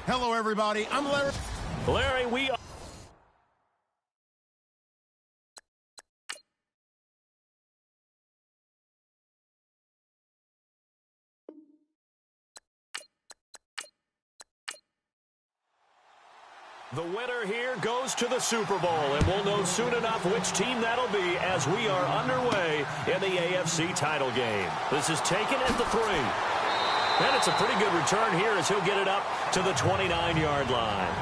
Hello, everybody. I'm Larry. Larry, we are... The winner here goes to the Super Bowl, and we'll know soon enough which team that'll be as we are underway in the AFC title game. This is taken at the 3. And it's a pretty good return here as he'll get it up to the 29-yard line.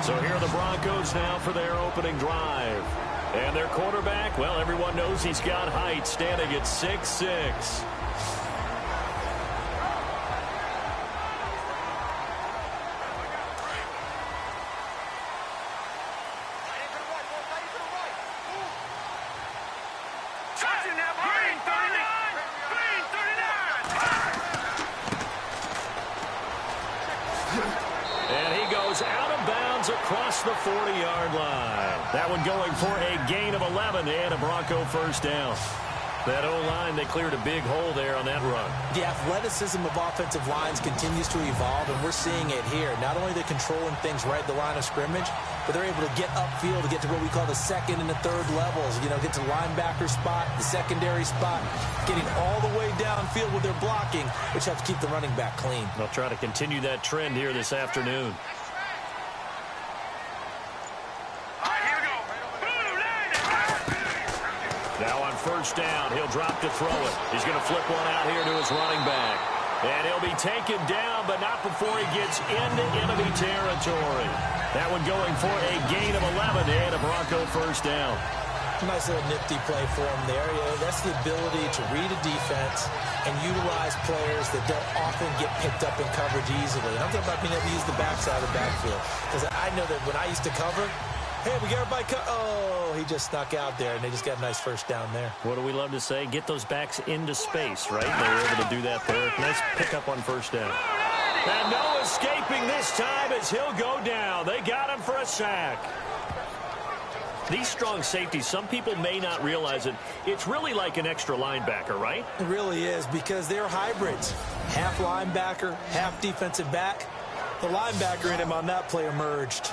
So here are the Broncos now for their opening drive. And their quarterback, well, everyone knows he's got height, standing at 6'6". Across the 40-yard line. That one going for a gain of 11 and a Bronco first down. That O-line, they cleared a big hole there on that run. The athleticism of offensive lines continues to evolve, and we're seeing it here. Not only are they controlling things right at the line of scrimmage, but they're able to get upfield to get to what we call the second and the third levels. You know, get to the linebacker spot, the secondary spot, getting all the way downfield with their blocking, which helps keep the running back clean. They'll try to continue that trend here this afternoon. Now on first down, he'll drop to throw it. He's going to flip one out here to his running back. And he'll be taken down, but not before he gets into enemy territory. That one going for a gain of 11 and a Bronco first down. Nice little nifty play for him there. Yeah, that's the ability to read a defense and utilize players that don't often get picked up in coverage easily. And I'm talking about being able to use the backside of the backfield. Because I know that when I used to cover, hey, we got everybody oh, he just snuck out there, and they just got a nice first down there. What do we love to say? Get those backs into space, right? They were able to do that there. Nice pickup on first down. And no escaping this time as he'll go down. They got him for a sack. These strong safeties, some people may not realize it. It's really like an extra linebacker, right? It really is, because they're hybrids. Half linebacker, half defensive back. The linebacker in him on that play emerged.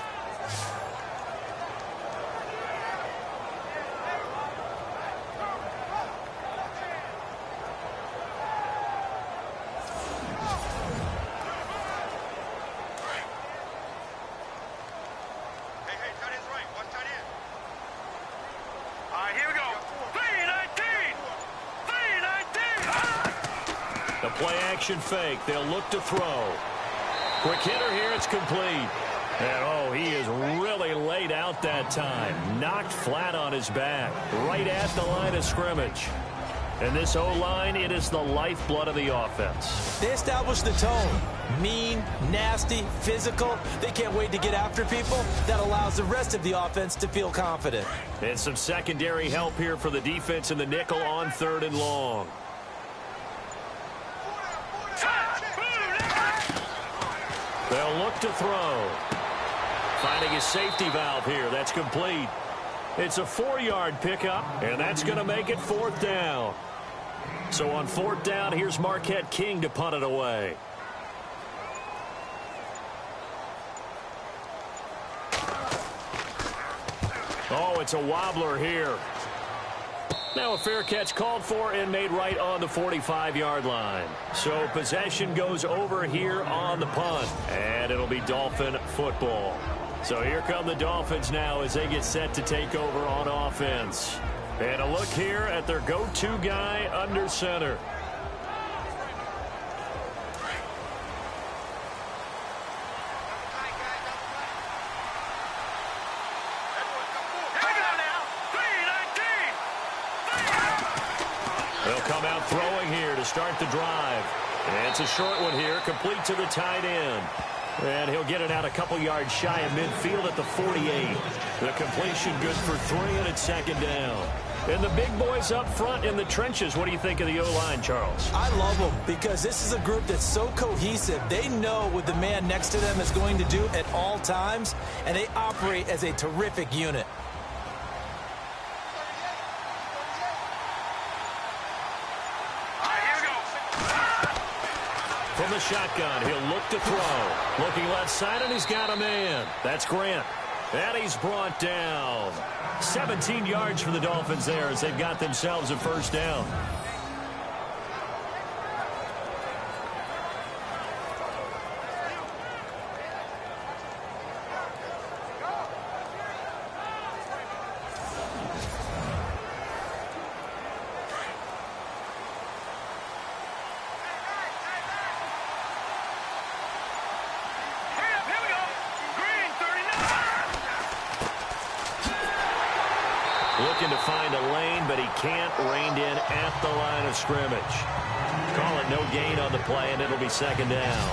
Play-action fake. They'll look to throw. Quick hitter here. It's complete. And, oh, he is really laid out that time. Knocked flat on his back. Right at the line of scrimmage. And this O-line, it is the lifeblood of the offense. They establish the tone. Mean, nasty, physical. They can't wait to get after people. That allows the rest of the offense to feel confident. And some secondary help here for the defense in the nickel on 3rd and long. They'll look to throw. Finding his safety valve here. That's complete. It's a 4-yard pickup, and that's going to make it 4th down. So on 4th down, here's Marquette King to punt it away. Oh, it's a wobbler here. Now a fair catch called for and made right on the 45-yard line. So possession goes over here on the punt. And it'll be Dolphin football. So here come the Dolphins now as they get set to take over on offense. And a look here at their go-to guy under center. Come out throwing here to start the drive. And it's a short one here, complete to the tight end. And he'll get it out a couple yards shy of midfield at the 48. The completion good for 3, and it's 2nd down. And the big boys up front in the trenches. What do you think of the O-line, Charles? I love them because this is a group that's so cohesive. They know what the man next to them is going to do at all times, and they operate as a terrific unit. From the shotgun. He'll look to throw. Looking left side, and he's got a man. That's Grant. And he's brought down. 17 yards for the Dolphins there as they've got themselves a first down. Looking to find a lane, but he can't. Reined in at the line of scrimmage. Call it no gain on the play, and it'll be second down.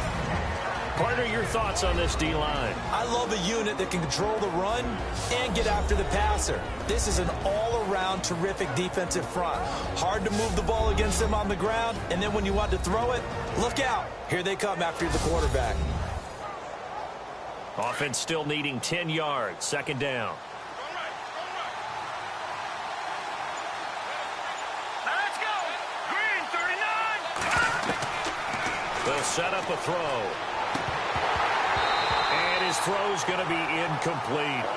Partner, your thoughts on this D-line? I love a unit that can control the run and get after the passer. This is an all-around terrific defensive front. Hard to move the ball against them on the ground, and then when you want to throw it, look out. Here they come after the quarterback. Offense still needing 10 yards. Second down. They'll set up a throw. And his throw's going to be incomplete.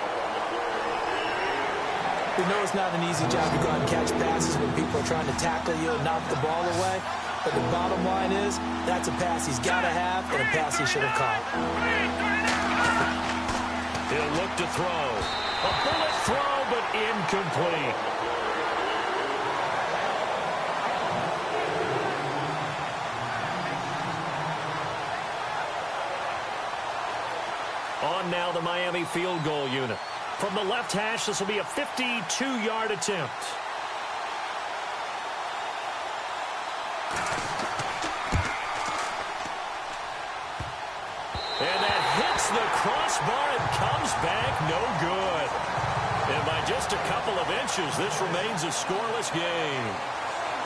We know it's not an easy job to go out and catch passes when people are trying to tackle you and knock the ball away. But the bottom line is, that's a pass he's got to have and a pass he should have caught. He'll look to throw. A bullet throw, but incomplete. On now the Miami field goal unit. From the left hash, this will be a 52-yard attempt. And that hits the crossbar and comes back no good. And by just a couple of inches, this remains a scoreless game.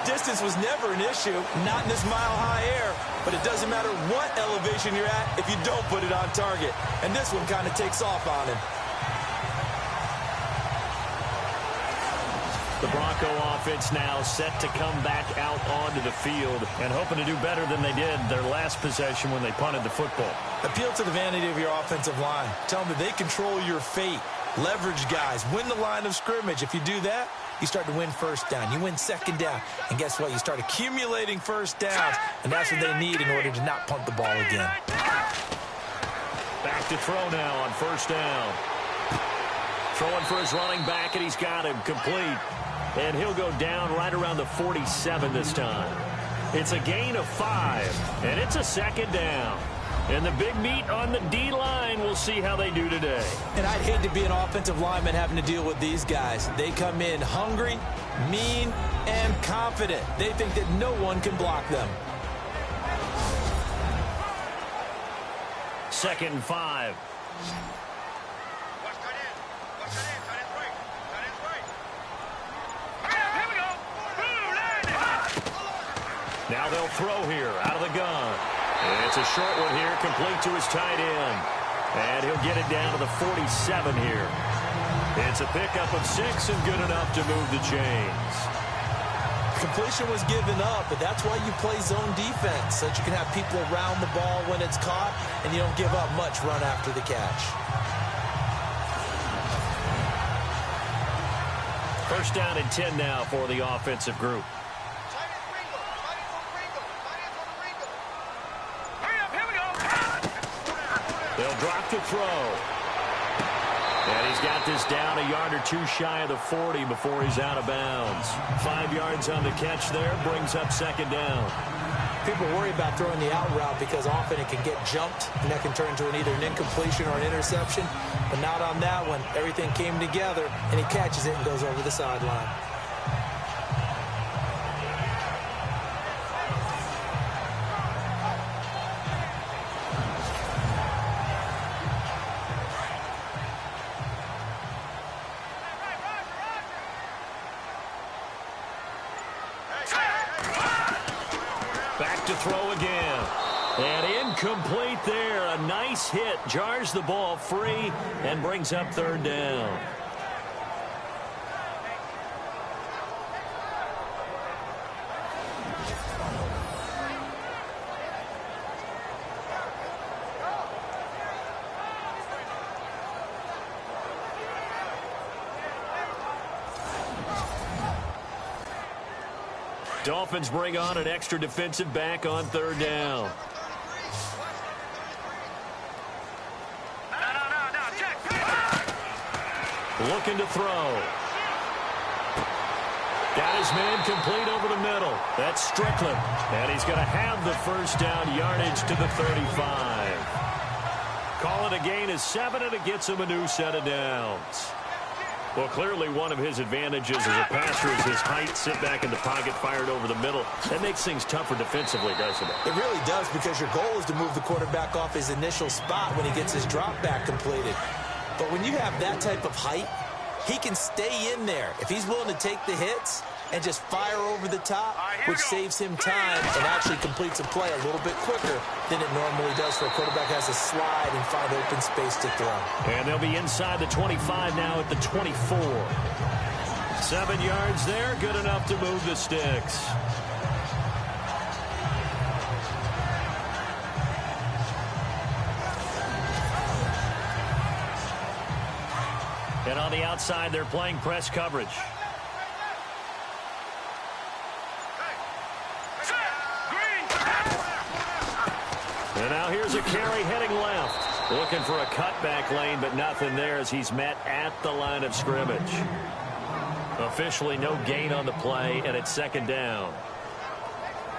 Distance was never an issue, not in this mile-high air, but it doesn't matter what elevation you're at if you don't put it on target. And this one kind of takes off on him. The Bronco offense now set to come back out onto the field and hoping to do better than they did their last possession when they punted the football. Appeal to the vanity of your offensive line. Tell them that they control your fate. Leverage guys. Win the line of scrimmage. If you do that, you start to win first down. You win second down. And guess what? You start accumulating first downs. And that's what they need in order to not punt the ball again. Back to throw now on first down. Throwing for his running back, and he's got him complete. And he'll go down right around the 47 this time. It's a gain of 5, and it's a second down. And the big meat on the D-line, we'll see how they do today. And I'd hate to be an offensive lineman having to deal with these guys. They come in hungry, mean, and confident. They think that no one can block them. 2nd and 5. Now they'll throw here out of the gun. It's a short one here, complete to his tight end. And he'll get it down to the 47 here. It's a pickup of 6 and good enough to move the chains. Completion was given up, but that's why you play zone defense, so that you can have people around the ball when it's caught, and you don't give up much run after the catch. First down and 10 now for the offensive group. They'll drop to throw. And he's got this down a yard or two shy of the 40 before he's out of bounds. 5 yards on the catch there, brings up second down. People worry about throwing the out route because often it can get jumped, and that can turn into either an incompletion or an interception. But not on that one. Everything came together, and he catches it and goes over the sideline. Back to throw again. And incomplete there. A nice hit. Jars the ball free and brings up third down. Dolphins bring on an extra defensive back on third down. Looking to throw. Got his man complete over the middle. That's Strickland. And he's going to have the first down yardage to the 35. Call it a gain of 7, and it gets him a new set of downs. Well, clearly one of his advantages as a passer is his height. Sit back in the pocket, fired over the middle. That makes things tougher defensively, doesn't it? It really does, because your goal is to move the quarterback off his initial spot when he gets his drop back completed. But when you have that type of height, he can stay in there if he's willing to take the hits and just fire over the top, which saves him time and actually completes a play a little bit quicker than it normally does for a quarterback has to slide and find open space to throw. And they'll be inside the 25 now at the 24. 7 yards there, good enough to move the sticks. And on the outside, they're playing press coverage. And now here's a carry heading left. Looking for a cutback lane, but nothing there as he's met at the line of scrimmage. Officially no gain on the play, and it's second down.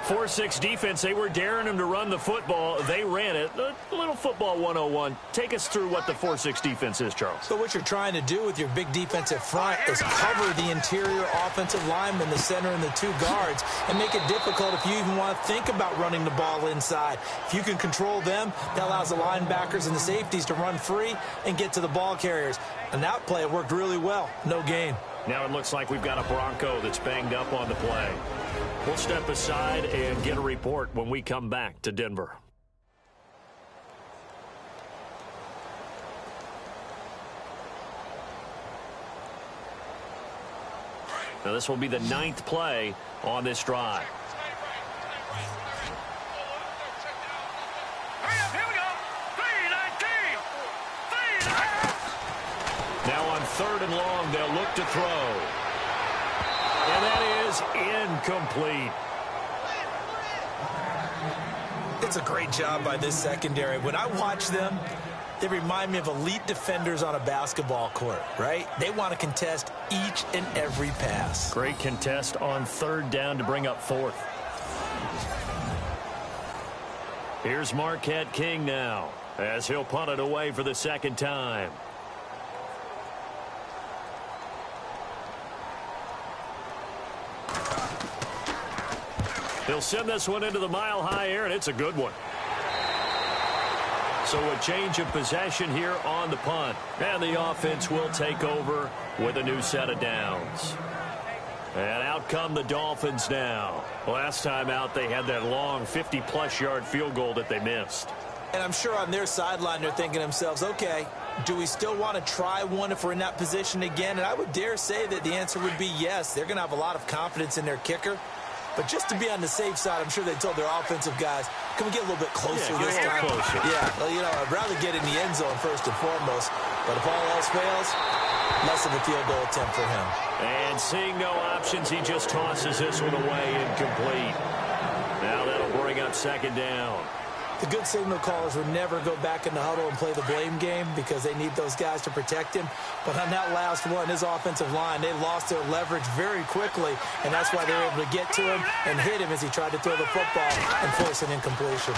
4-6 defense, they were daring him to run the football. They ran it. A little football 101. Take us through what the 4-6 defense is, Charles. So what you're trying to do with your big defensive front is cover the interior offensive lineman, the center, and the 2 guards, and make it difficult if you even want to think about running the ball inside. If you can control them, that allows the linebackers and the safeties to run free and get to the ball carriers. And that play worked really well. No gain. Now it looks like we've got a Bronco that's banged up on the play. We'll step aside and get a report when we come back to Denver. Now this will be the 9th play on this drive. Now on 3rd and long, they'll look to throw. And that is incomplete. It's a great job by this secondary. When I watch them, they remind me of elite defenders on a basketball court, right? They want to contest each and every pass. Great contest on 3rd down to bring up 4th. Here's Marquette King now as he'll punt it away for the 2nd time. He'll send this one into the mile-high air, and it's a good one. So a change of possession here on the punt. And the offense will take over with a new set of downs. And out come the Dolphins now. Last time out, they had that long 50-plus yard field goal that they missed. And I'm sure on their sideline, they're thinking to themselves, okay, do we still want to try one if we're in that position again? And I would dare say that the answer would be yes. They're going to have a lot of confidence in their kicker. But just to be on the safe side, I'm sure they told their offensive guys, can we get a little bit closer this time? Closer. Yeah, well, you know, I'd rather get in the end zone first and foremost. But if all else fails, less of a field goal attempt for him. And seeing no options, he just tosses this one away incomplete. Now that'll bring up 2nd down. The good signal callers would never go back in the huddle and play the blame game because they need those guys to protect him. But on that last one, his offensive line, they lost their leverage very quickly, and that's why they were able to get to him and hit him as he tried to throw the football and force an incompletion.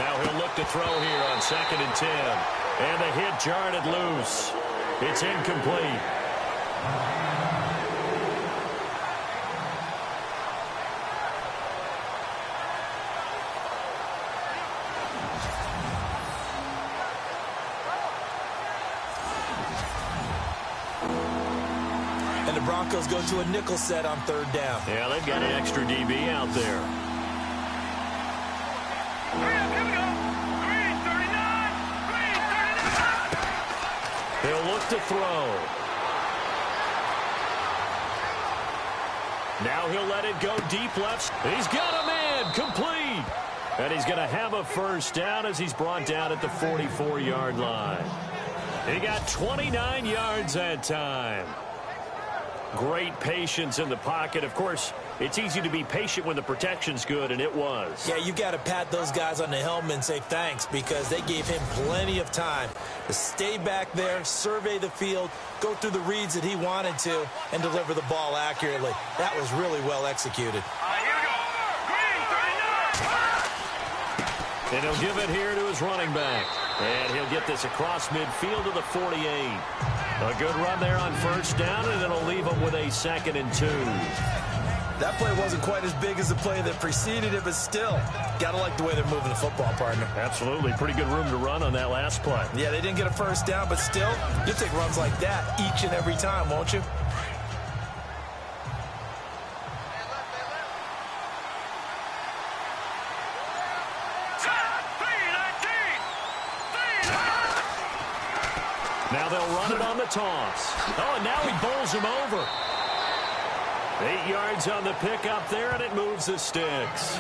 Now he'll look to throw here on 2nd and 10. And the hit jarred it loose. It's incomplete. And the Broncos go to a nickel set on 3rd down. Yeah, they've got an extra DB out there. He'll look to throw. Now he'll let it go deep left. He's got a man complete. And he's going to have a first down as he's brought down at the 44-yard line. He got 29 yards that time. Great patience in the pocket. Of course, it's easy to be patient when the protection's good, and it was. Yeah, you got to pat those guys on the helmet and say thanks because they gave him plenty of time to stay back there, survey the field, go through the reads that he wanted to, and deliver the ball accurately. That was really well executed. And he'll give it here to his running back. And he'll get this across midfield to the 48. A good run there on first down, and it'll leave him with a 2nd and 2. That play wasn't quite as big as the play that preceded it, but still, got to like the way they're moving the football, partner. Absolutely. Pretty good room to run on that last play. Yeah, they didn't get a first down, but still, you'll take runs like that each and every time, won't you? Now they'll run it on the toss. Oh, and now he bowls him over. 8 yards on the pickup there, and it moves the sticks.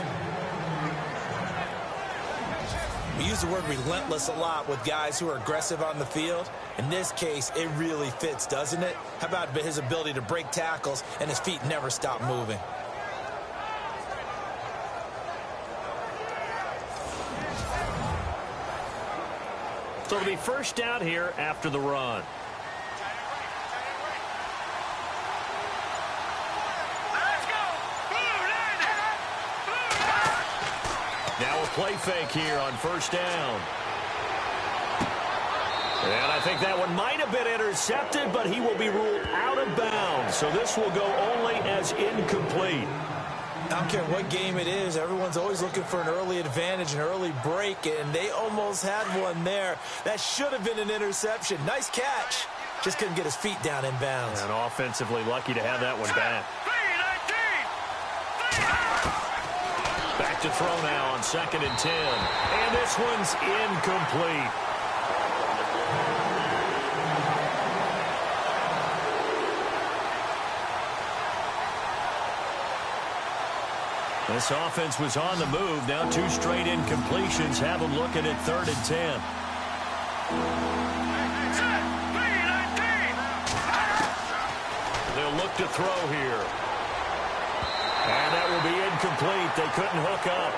We use the word relentless a lot with guys who are aggressive on the field. In this case, it really fits, doesn't it? How about his ability to break tackles and his feet never stop moving? So it'll be first down here after the run. Now a play fake here on first down. And I think that one might have been intercepted, but he will be ruled out of bounds. So this will go only as incomplete. I don't care what game it is. Everyone's always looking for an early advantage, an early break, and they almost had one there. That should have been an interception. Nice catch. Just couldn't get his feet down in bounds. And offensively lucky to have that one back. Back to throw now on 2nd and 10. And this one's incomplete. This offense was on the move. Now 2 straight incompletions have them looking at 3rd and 10. They'll look to throw here. And that will be incomplete. They couldn't hook up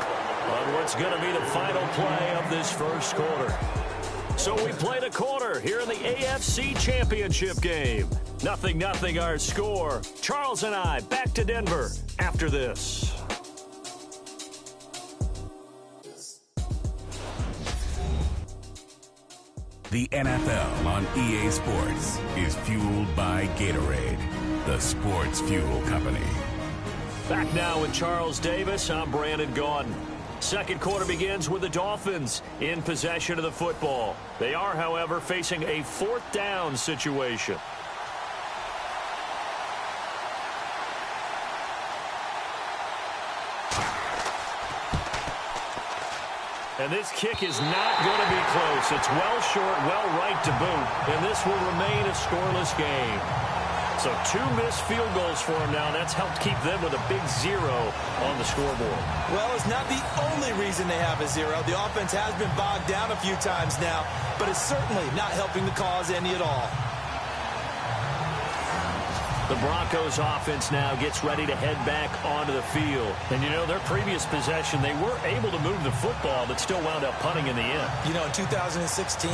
on what's going to be the final play of this first quarter. So we played a quarter here in the AFC Championship game. 0-0 our score. Charles and I back to Denver after this. The NFL on EA Sports is fueled by Gatorade, the sports fuel company. Back now with Charles Davis, I'm Brandon Gaudin. Second quarter begins with the Dolphins in possession of the football. They are, however, facing a 4th down situation. And this kick is not going to be close. It's well short, well right to boot. And this will remain a scoreless game. So 2 missed field goals for him now, and that's helped keep them with a big 0 on the scoreboard. Well, it's not the only reason they have a 0. The offense has been bogged down a few times now, but it's certainly not helping the cause any at all. The Broncos offense now gets ready to head back onto the field. And, you know, their previous possession, they were able to move the football, but still wound up punting in the end. You know, in 2016,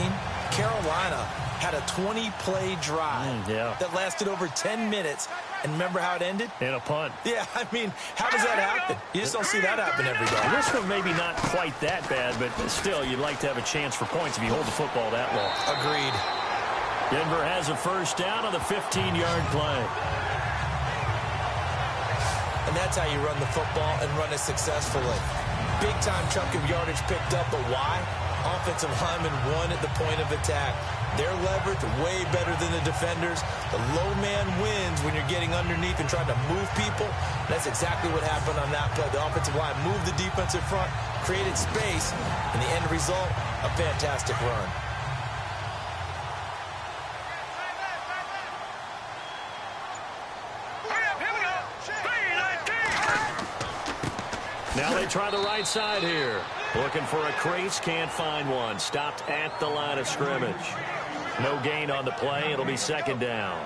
Carolina had a 20-play drive that lasted over 10 minutes. And remember how it ended? In a punt. Yeah, I mean, how does that happen? You just don't see that happen every day. This one maybe not quite that bad, but still, you'd like to have a chance for points if you hold the football that long. Agreed. Denver has a first down on the 15-yard play. And that's how you run the football and run it successfully. Big-time chunk of yardage picked up, but why? Offensive linemen won at the point of attack. Their leverage way better than the defenders. The low man wins when you're getting underneath and trying to move people. That's exactly what happened on that play. The offensive line moved the defensive front, created space, and the end result, a fantastic run. Now they try the right side here. Looking for a crease, can't find one. Stopped at the line of scrimmage. No gain on the play. It'll be 2nd down.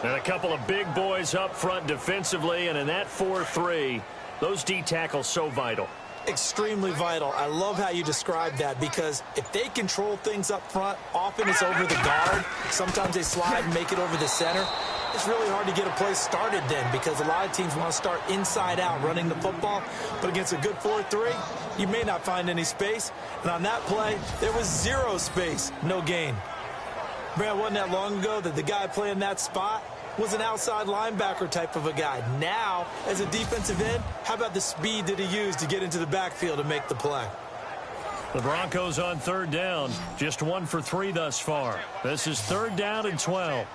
And a couple of big boys up front defensively, and in that 4-3, those D tackles so vital. Extremely vital. I love how you describe that, because if they control things up front, often it's over the guard. Sometimes they slide and make it over the center. It's really hard to get a play started then, because a lot of teams want to start inside out running the football. But against a good 4-3, you may not find any space. And on that play, there was zero space, no gain. Brad, wasn't that long ago that the guy playing that spot was an outside linebacker type of a guy. Now, as a defensive end, how about the speed that he used to get into the backfield and make the play? The Broncos on 3rd down, just 1 for 3 thus far. This is 3rd down and 12.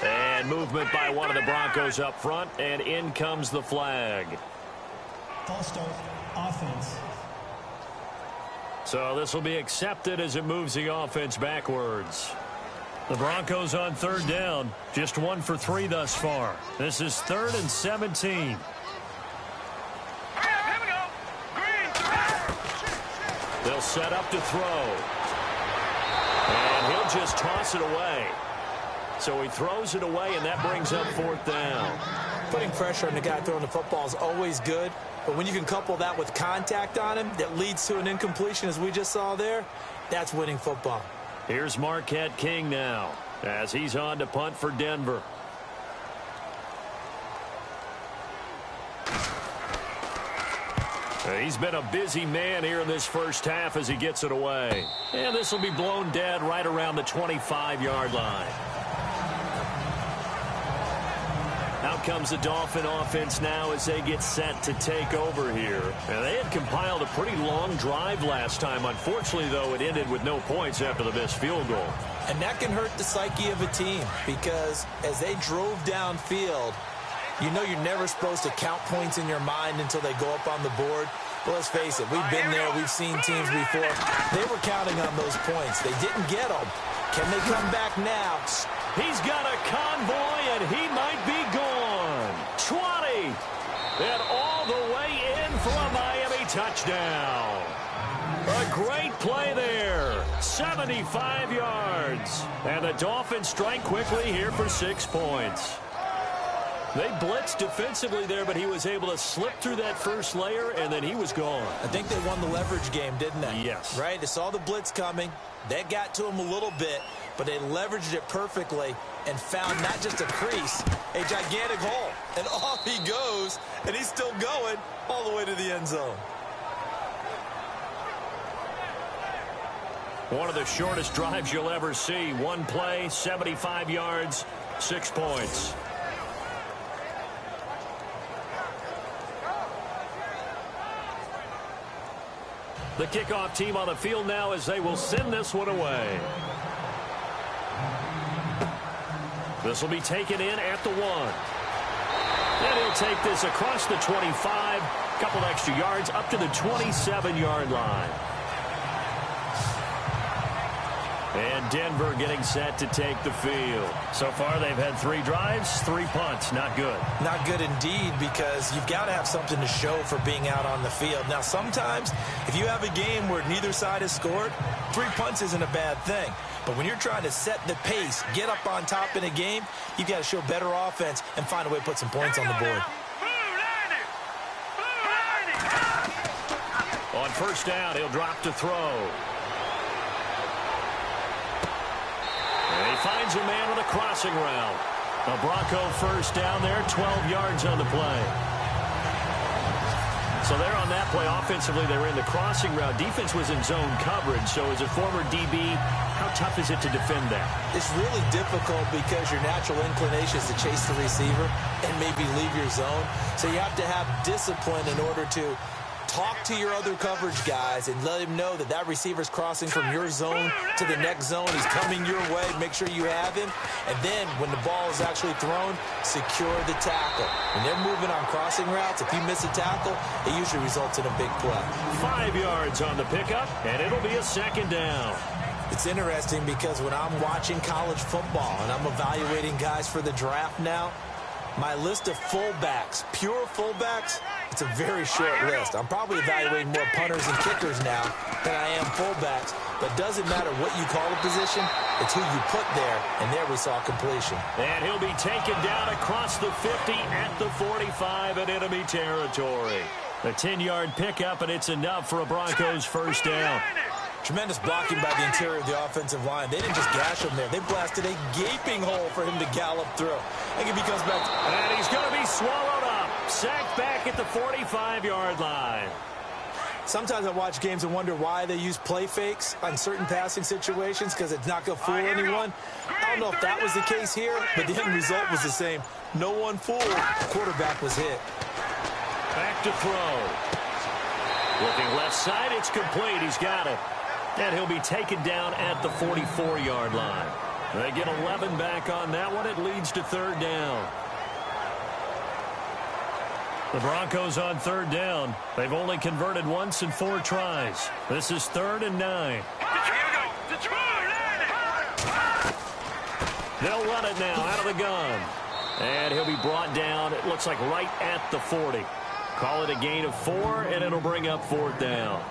And movement by one of the Broncos up front, and in comes the flag. False start, offense. So this will be accepted as it moves the offense backwards. The Broncos on 3rd down, just 1 for 3 thus far. This is 3rd and 17. They'll set up to throw. And he'll just toss it away. So he throws it away, and that brings up 4th down. Putting pressure on the guy throwing the football is always good, but when you can couple that with contact on him that leads to an incompletion, as we just saw there, that's winning football. Here's Marquette King now, as he's on to punt for Denver. He's been a busy man here in this first half as he gets it away. And this will be blown dead right around the 25-yard line. Out comes the Dolphin offense now as they get set to take over here. And they had compiled a pretty long drive last time. Unfortunately, though, it ended with no points after the missed field goal. And that can hurt the psyche of a team, because as they drove downfield, you know you're never supposed to count points in your mind until they go up on the board. But let's face it, we've been there. We've seen teams before. They were counting on those points. They didn't get them. Can they come back now? He's got a convoy, and he might be gone. 20. And all the way in for a Miami touchdown. A great play there. 75 yards. And the Dolphins strike quickly here for 6 points. They blitzed defensively there, but he was able to slip through that first layer, and then he was gone. I think they won the leverage game, didn't they? Yes. Right? They saw the blitz coming. That got to him a little bit, but they leveraged it perfectly and found not just a crease, a gigantic hole. And off he goes, and he's still going all the way to the end zone. One of the shortest drives you'll ever see. One play, 75 yards, 6 points. The kickoff team on the field now as they will send this one away. This will be taken in at the 1. And he'll take this across the 25, couple extra yards up to the 27-yard line. And Denver getting set to take the field. So far, they've had 3 drives, 3 punts. Not good. Not good indeed, because you've got to have something to show for being out on the field. Now, sometimes, if you have a game where neither side has scored, 3 punts isn't a bad thing. But when you're trying to set the pace, get up on top in a game, you've got to show better offense and find a way to put some points on the board. On first down, he'll drop to throw. And he finds a man with a crossing route. A Bronco first down there, 12 yards on the play. So they're on that play. Offensively, they were in the crossing route. Defense was in zone coverage. So as a former DB, how tough is it to defend that? It's really difficult because your natural inclination is to chase the receiver and maybe leave your zone. So you have to have discipline in order to talk to your other coverage guys and let him know that that receiver's crossing from your zone to the next zone. He's coming your way. Make sure you have him. And then when the ball is actually thrown, secure the tackle. When they're moving on crossing routes, if you miss a tackle, it usually results in a big play. 5 yards on the pickup, and it'll be a 2nd down. It's interesting because when I'm watching college football and I'm evaluating guys for the draft now, my list of fullbacks, pure fullbacks, it's a very short list. I'm probably evaluating more punters and kickers now than I am fullbacks But doesn't matter what you call a position, it's who you put there, and there we saw completion. And he'll be taken down across the 50 at the 45 in enemy territory. A 10-yard pickup, and it's enough for a Broncos first down. Tremendous blocking by the interior of the offensive line. They didn't just gash him there. They blasted a gaping hole for him to gallop through. I think if he comes back, and he's going to be swallowed up. Sacked back at the 45-yard line. Sometimes I watch games and wonder why they use play fakes on certain passing situations because it's not going to fool anyone. I don't know if that was the case here, but the end result was the same. No one fooled. The quarterback was hit. Back to throw. Looking left side, it's complete. He's got it. And he'll be taken down at the 44-yard line. They get 11 back on that one. It leads to third down. The Broncos on third down. They've only converted once in 4 tries. This is 3rd and 9. They'll run it now out of the gun. And he'll be brought down, it looks like right at the 40. Call it a gain of 4, and it'll bring up 4th down.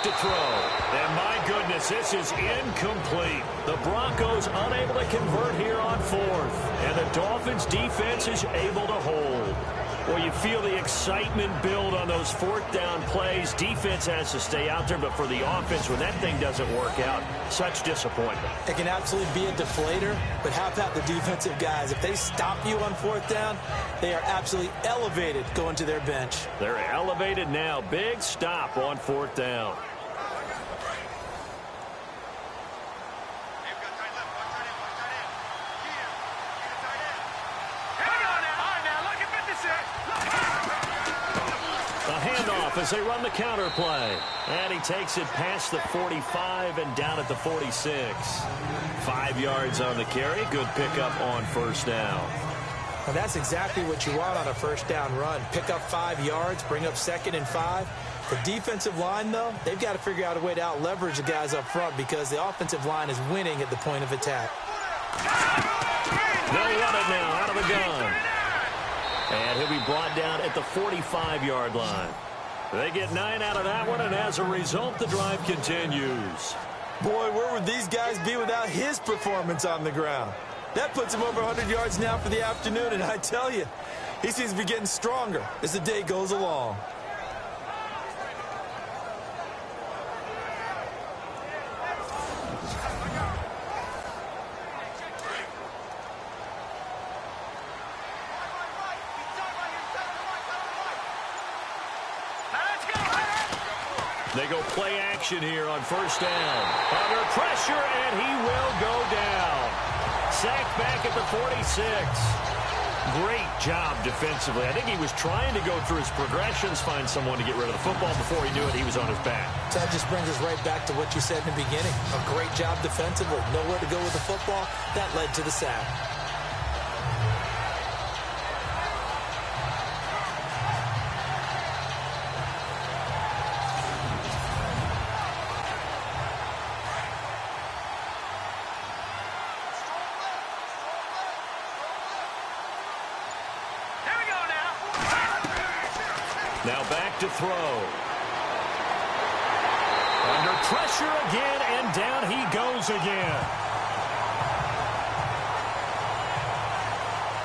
To throw. And my goodness, this is incomplete. The Broncos unable to convert here on 4th. And the Dolphins defense is able to hold. Well, you feel the excitement build on those 4th down plays. Defense has to stay out there, but for the offense, when that thing doesn't work out, such disappointment. It can absolutely be a deflator, but how about the defensive guys? If they stop you on 4th down, they are absolutely elevated going to their bench. They're elevated now. Big stop on 4th down. As they run the counter play. And he takes it past the 45 and down at the 46. 5 yards on the carry. Good pickup on first down. Well, that's exactly what you want on a first down run. Pick up 5 yards, bring up 2nd and 5. The defensive line, though, they've got to figure out a way to out-leverage the guys up front because the offensive line is winning at the point of attack. They'll run it now out of the gun. And he'll be brought down at the 45-yard line. They get 9 out of that one, and as a result, the drive continues. Boy, where would these guys be without his performance on the ground? That puts him over 100 yards now for the afternoon, and I tell you, he seems to be getting stronger as the day goes along. They go play action here on first down. Under pressure, and he will go down. Sacked back at the 46. Great job defensively. I think he was trying to go through his progressions, find someone to get rid of the football. Before he knew it, he was on his back. So that just brings us right back to what you said in the beginning. A great job defensively. Nowhere to go with the football. That led to the sack. Now back to throw. Under pressure again, and down he goes again.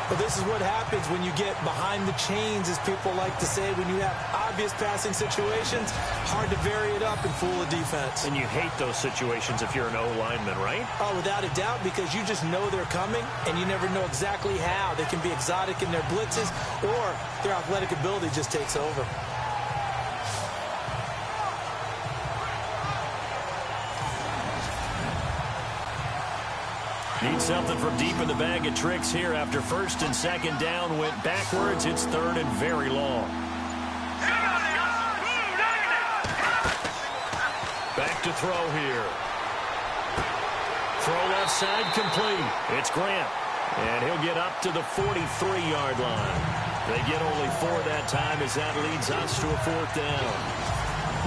Well, this is what happens when you get behind the chains, as people like to say. When you have obvious passing situations, hard to vary it up and fool a defense. And you hate those situations if you're an O-lineman, right? Oh, without a doubt, because you just know they're coming, and you never know exactly how. They can be exotic in their blitzes, or their athletic ability just takes over. Need something from deep in the bag of tricks here after first and second down went backwards. It's third and very long. Back to throw here. Throw left side complete. It's Grant. And he'll get up to the 43-yard line. They get only 4 that time as that leads us to a 4th down.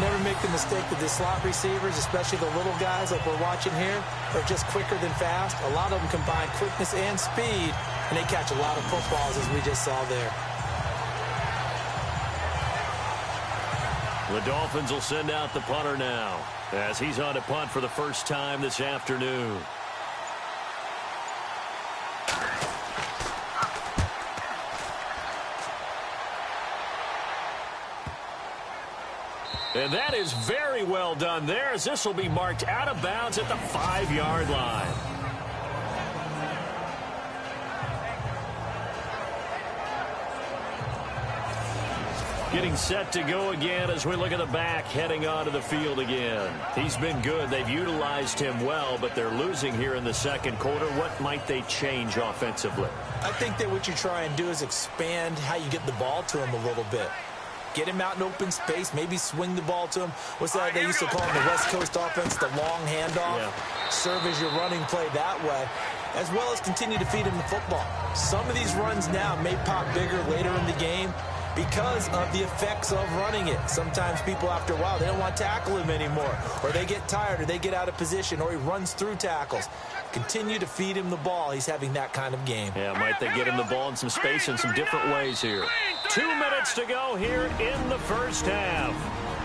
Never make the mistake that the slot receivers, especially the little guys like we're watching here, are just quicker than fast. A lot of them combine quickness and speed, and they catch a lot of footballs, as we just saw there. The Dolphins will send out the punter now as he's on to punt for the first time this afternoon. And that is very well done there, as this will be marked out of bounds at the 5-yard line. Getting set to go again as we look at the back heading onto the field again. He's been good. They've utilized him well, but they're losing here in the second quarter. What might they change offensively? I think that what you try and do is expand how you get the ball to him a little bit. Get him out in open space, maybe swing the ball to him. What's that they used to call in the West Coast offense, the long handoff? Yeah. Serve as your running play that way, as well as continue to feed him the football. Some of these runs now may pop bigger later in the game because of the effects of running it. Sometimes people, after a while, they don't want to tackle him anymore, or they get tired, or they get out of position, or he runs through tackles. Continue to feed him the ball. He's having that kind of game. Yeah, might they get him the ball in some space in some different ways here. 2 minutes to go here in the first half.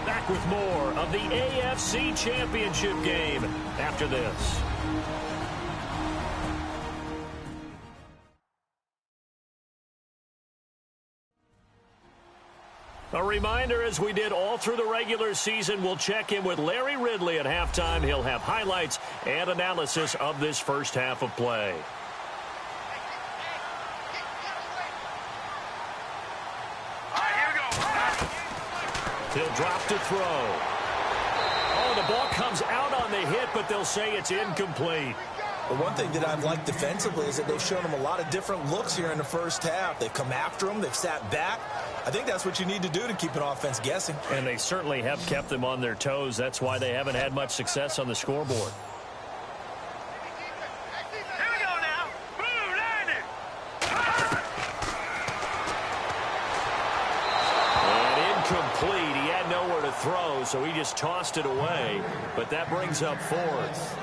Back with more of the AFC Championship game after this. A reminder, as we did all through the regular season, we'll check in with Larry Ridley at halftime. He'll have highlights and analysis of this first half of play. He'll drop to throw. Oh, the ball comes out on the hit, but they'll say it's incomplete. Well, one thing that I've liked defensively is that they've shown him a lot of different looks here in the first half. They've come after him. They've sat back. I think that's what you need to do to keep an offense guessing. And they certainly have kept them on their toes. That's why they haven't had much success on the scoreboard. Here we go now. Boom, land it. And incomplete. He had nowhere to throw, so he just tossed it away. But that brings up 4th.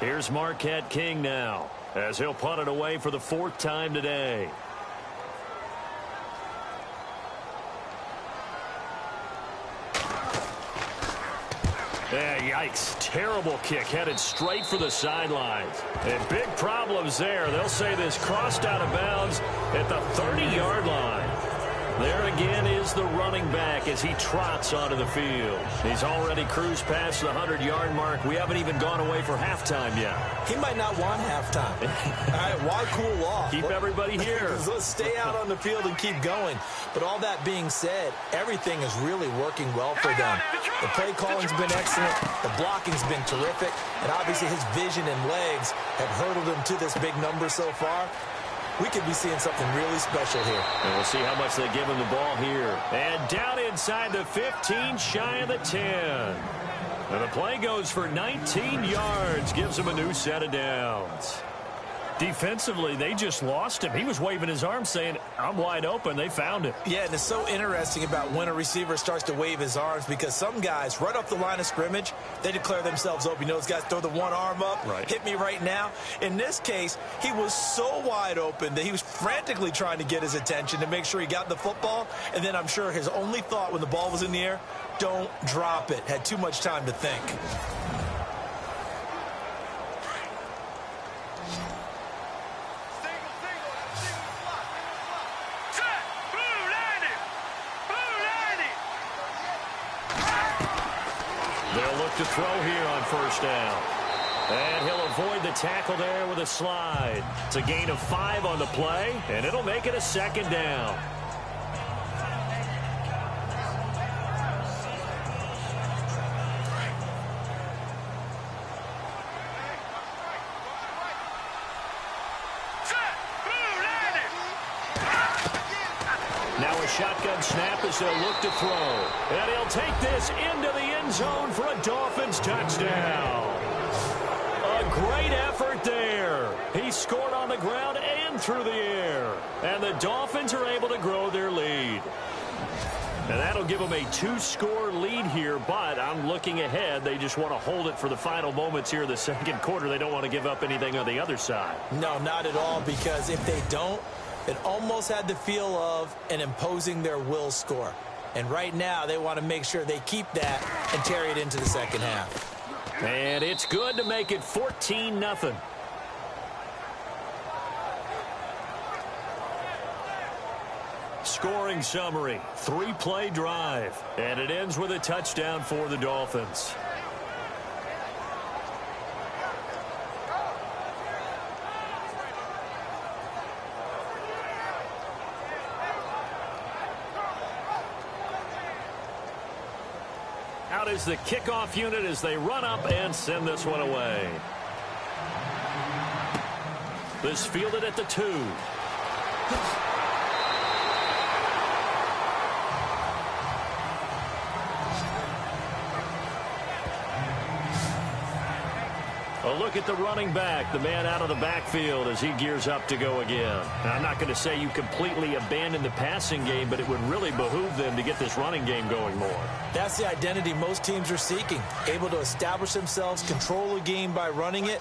Here's Marquette King now, as he'll punt it away for the 4th time today. Yeah, yikes. Terrible kick headed straight for the sidelines. And big problems there. They'll say this crossed out of bounds at the 30-yard line. There again is the running back as he trots onto the field. He's already cruised past the 100-yard mark. We haven't even gone away for halftime yet. He might not want halftime. All right, why cool off? Keep everybody here. Let's stay out on the field and keep going. But all that being said, everything is really working well for them. The play calling's been excellent. The blocking's been terrific. And obviously his vision and legs have hurdled him to this big number so far. We could be seeing something really special here. And we'll see how much they give him the ball here. And down inside the 15, shy of the 10. And the play goes for 19 yards, gives him a new set of downs. Defensively, they just lost him. He was waving his arms saying, I'm wide open. They found him. Yeah, and it's so interesting about when a receiver starts to wave his arms, because some guys, right off the line of scrimmage, they declare themselves open. You know, those guys throw the one arm up, right. Hit me right now. In this case, he was so wide open that he was frantically trying to get his attention to make sure he got the football. And then I'm sure his only thought when the ball was in the air, don't drop it. Had too much time to think. To throw here on first down. And he'll avoid the tackle there with a slide. It's a gain of 5 on the play, and it'll make it a 2nd down. Now a shotgun snap as they'll look to throw. And he'll take this into the end end zone for a Dolphins touchdown. A great effort there. He scored on the ground and through the air. And the Dolphins are able to grow their lead. And that'll give them a 2-score lead here, but I'm looking ahead. They just want to hold it for the final moments here in the second quarter. They don't want to give up anything on the other side. No, not at all, because if they don't, it almost had the feel of an imposing their will score. And right now, they want to make sure they keep that and carry it into the second half. And it's good to make it 14-0. Scoring summary, 3-play drive, and it ends with a touchdown for the Dolphins. Out is the kickoff unit as they run up and send this one away. This fielded at the 2. A look at the running back, the man out of the backfield as he gears up to go again. Now, I'm not going to say you completely abandon the passing game, but it would really behoove them to get this running game going more. That's the identity most teams are seeking. Able to establish themselves, control a game by running it,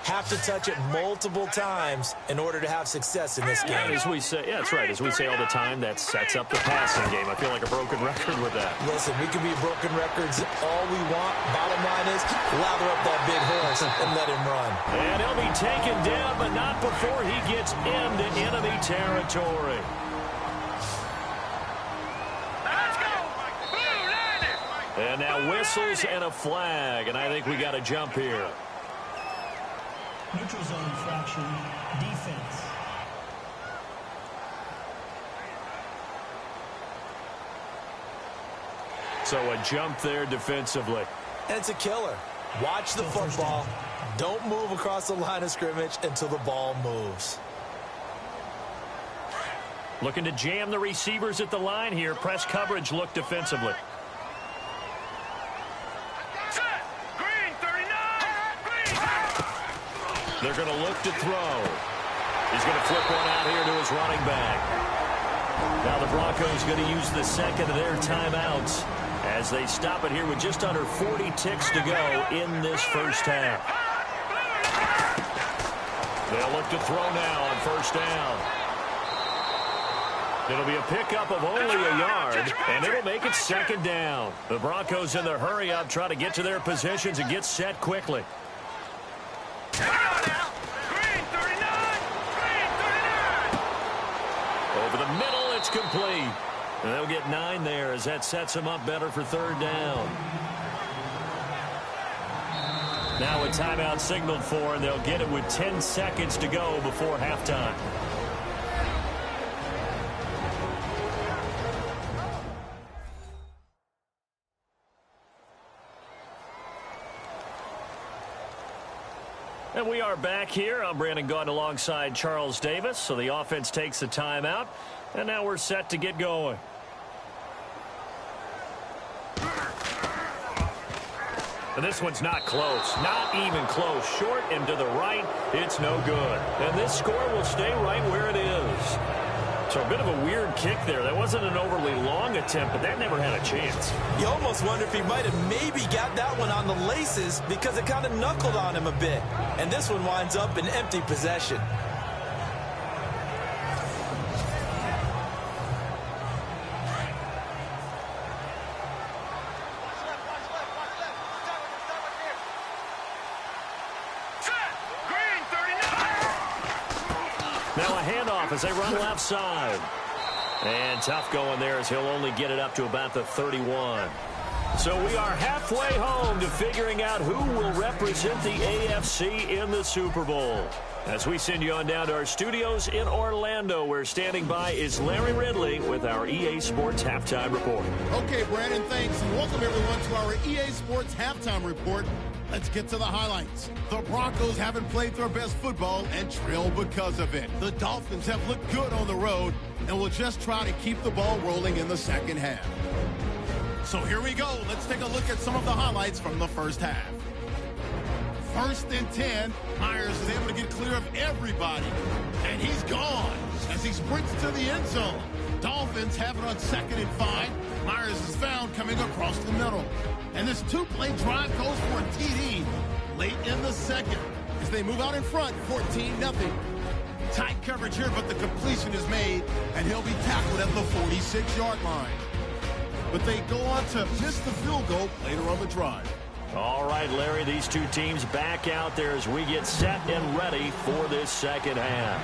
have to touch it multiple times in order to have success in this game. And as we say, yeah, that's right. As we say all the time, that sets up the passing game. I feel like a broken record with that. Listen, we can be broken records all we want. Bottom line is, lather up that big horse and let him run. And he'll be taken down, but not before he gets into enemy territory. Let's go! Blue line it! And now whistles and a flag, and I think we got a jump here. Neutral zone infraction, defense. So a jump there defensively. And it's a killer. Watch the football. Don't move across the line of scrimmage until the ball moves. Looking to jam the receivers at the line here. Press coverage look defensively. Set! Green 39! Green! They're going to look to throw. He's going to flip one out here to his running back. Now the Broncos going to use the second of their timeouts as they stop it here with just under 40 ticks to go in this first half. They'll look to throw now on first down. It'll be a pickup of only a yard, and it'll make it second down. The Broncos in their hurry up, try to get to their positions and get set quickly. Green 39! Green 39! Over the middle, it's complete. And they'll get 9 there as that sets them up better for third down. Now a timeout signaled for, and they'll get it with 10 seconds to go before halftime. And we are back here. I'm Brandon Gaudin alongside Charles Davis. So the offense takes the timeout, and now we're set to get going. And this one's not close. Not even close. Short and to the right. It's no good. And this score will stay right where it is. So a bit of a weird kick there. That wasn't an overly long attempt, but that never had a chance. You almost wonder if he might have maybe got that one on the laces because it kind of knuckled on him a bit. And this one winds up in empty possession. As they run left side. And tough going there as he'll only get it up to about the 31. So we are halfway home to figuring out who will represent the AFC in the Super Bowl. As we send you on down to our studios in Orlando, where standing by is Larry Ridley with our EA Sports Halftime Report. Okay, Brandon, thanks, and welcome everyone to our EA Sports Halftime Report. Let's get to the highlights. The Broncos haven't played their best football and trail because of it. The Dolphins have looked good on the road and will just try to keep the ball rolling in the second half. So here we go. Let's take a look at some of the highlights from the first half. 1st and 10. Myers is able to get clear of everybody. And he's gone as he sprints to the end zone. Dolphins have it on 2nd and 5. Myers is found coming across the middle. And this two-play drive goes for a TD late in the second as they move out in front, 14-0. Tight coverage here, but the completion is made, and he'll be tackled at the 46-yard line. But they go on to miss the field goal later on the drive. All right, Larry, these two teams back out there as we get set and ready for this second half.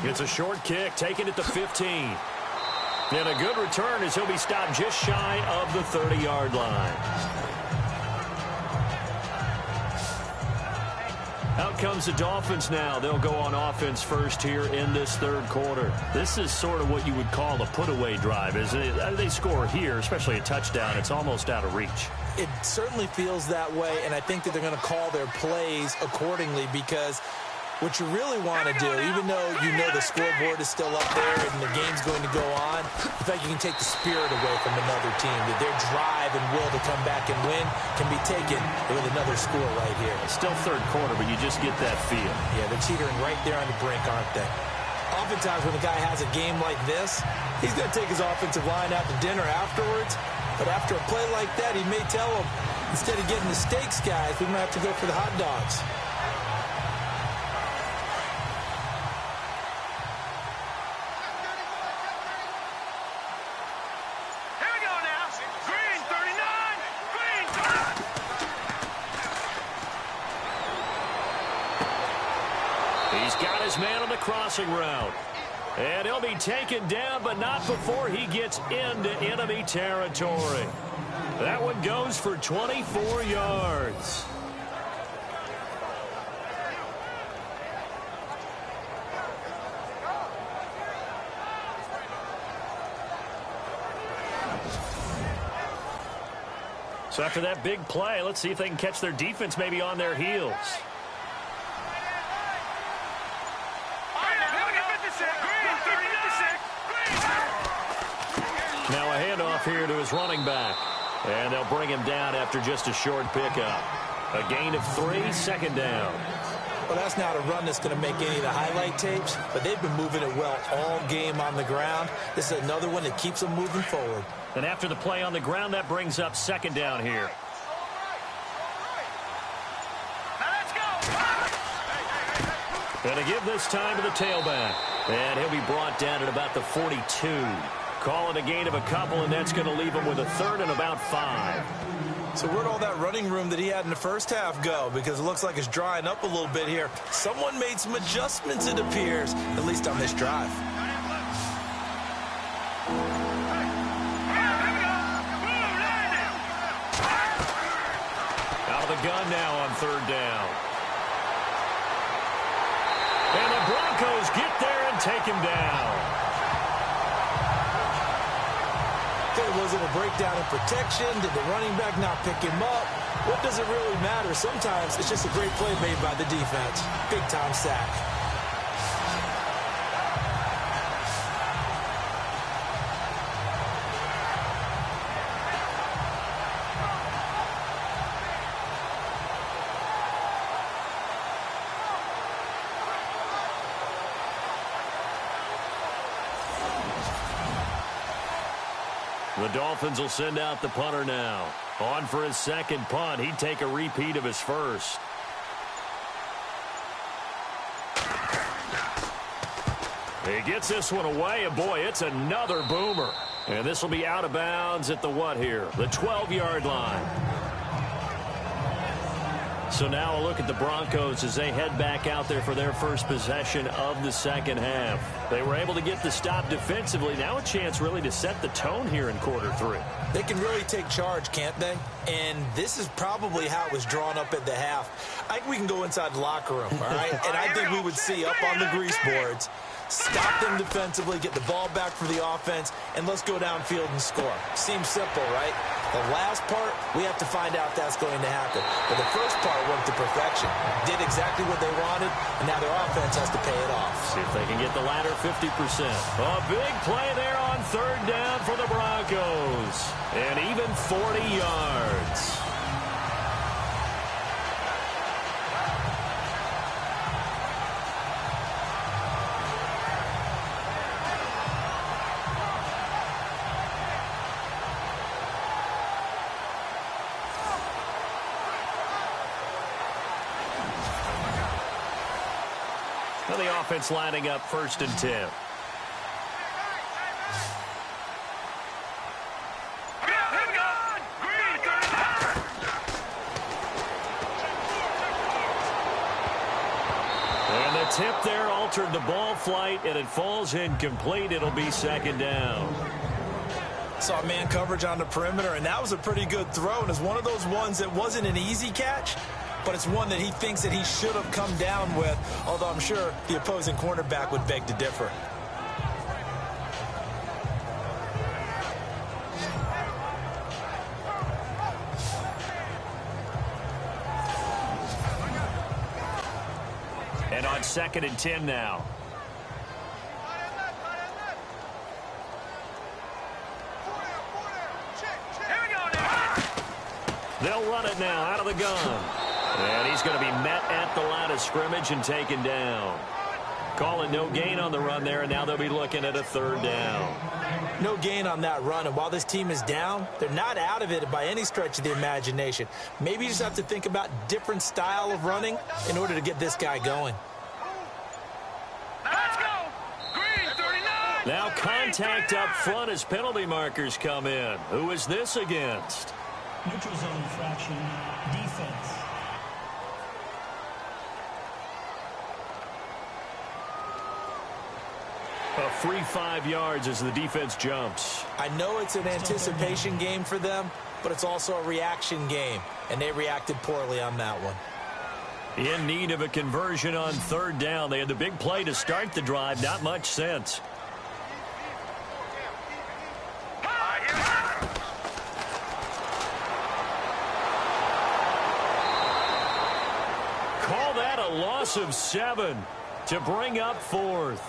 It's a short kick, taken at the 15. And a good return as he'll be stopped just shy of the 30-yard line. Out comes the Dolphins now. They'll go on offense first here in this third quarter. This is sort of what you would call a put-away drive. As they score here, especially a touchdown, it's almost out of reach. It certainly feels that way, and I think that they're going to call their plays accordingly because what you really want to do, even though you know the scoreboard is still up there and the game's going to go on, in fact, you can take the spirit away from another team. That their drive and will to come back and win can be taken with another score right here. It's still third quarter, but you just get that feel. Yeah, they're teetering right there on the brink, aren't they? Oftentimes when a guy has a game like this, he's going to take his offensive line out to dinner afterwards. But after a play like that, he may tell them, instead of getting the steaks, guys, we might have to go for the hot dogs. He's got his man on the crossing route. And he'll be taken down, but not before he gets into enemy territory. That one goes for 24 yards. So after that big play, let's see if they can catch their defense maybe on their heels. Now a handoff here to his running back. And they'll bring him down after just a short pickup. A gain of 3, 2nd down. Well, that's not a run that's going to make any of the highlight tapes, but they've been moving it well all game on the ground. This is another one that keeps them moving forward. And after the play on the ground, that brings up 2nd down here. And to give this time to the tailback. And he'll be brought down at about the 42. Call it a gain of a couple, and that's going to leave him with a 3rd and about 5. So where'd all that running room that he had in the first half go? Because it looks like it's drying up a little bit here. Someone made some adjustments, it appears, at least on this drive. Out of the gun now on 3rd down. And the Broncos get there and take him down. Was it a breakdown in protection? Did the running back not pick him up? What does it really matter? Sometimes it's just a great play made by the defense. Big-time sack. The Dolphins will send out the punter now. On for his 2nd punt. He'd take a repeat of his first. He gets this one away, and boy, it's another boomer. And this will be out of bounds at the what here? The 12-yard line. So now a look at the Broncos as they head back out there for their first possession of the second half. They were able to get the stop defensively. Now a chance really to set the tone here in quarter 3. They can really take charge, can't they? And this is probably how it was drawn up at the half. I think we can go inside the locker room, all right? And I think we would see up on the grease boards, stop them defensively, get the ball back for the offense, and let's go downfield and score. Seems simple, right? The last part, we have to find out if that's going to happen. But the first part went to perfection. Did exactly what they wanted, and now their offense has to pay it off. See if they can get the latter 50%. A big play there on third down for the Broncos. And even 40 yards. The offense lining up 1st and 10. And the tip there altered the ball flight, and it falls incomplete. It'll be 2nd down. Saw man coverage on the perimeter, and that was a pretty good throw. And it's one of those ones that wasn't an easy catch, but it's one that he thinks that he should have come down with, although I'm sure the opposing cornerback would beg to differ. And on 2nd and 10 now. They'll run it now out of the gun. And he's going to be met at the line of scrimmage and taken down. Calling no gain on the run there, and now they'll be looking at a 3rd down. No gain on that run, and while this team is down, they're not out of it by any stretch of the imagination. Maybe you just have to think about different style of running in order to get this guy going. Let's go. Green 39. Now contact up front as penalty markers come in. Who is this against? Neutral zone infraction, defense. A free 5 yards as the defense jumps. I know it's an anticipation game for them, but it's also a reaction game, and they reacted poorly on that one. In need of a conversion on 3rd down. They had the big play to start the drive. Not much sense. Call that a loss of 7 to bring up 4th.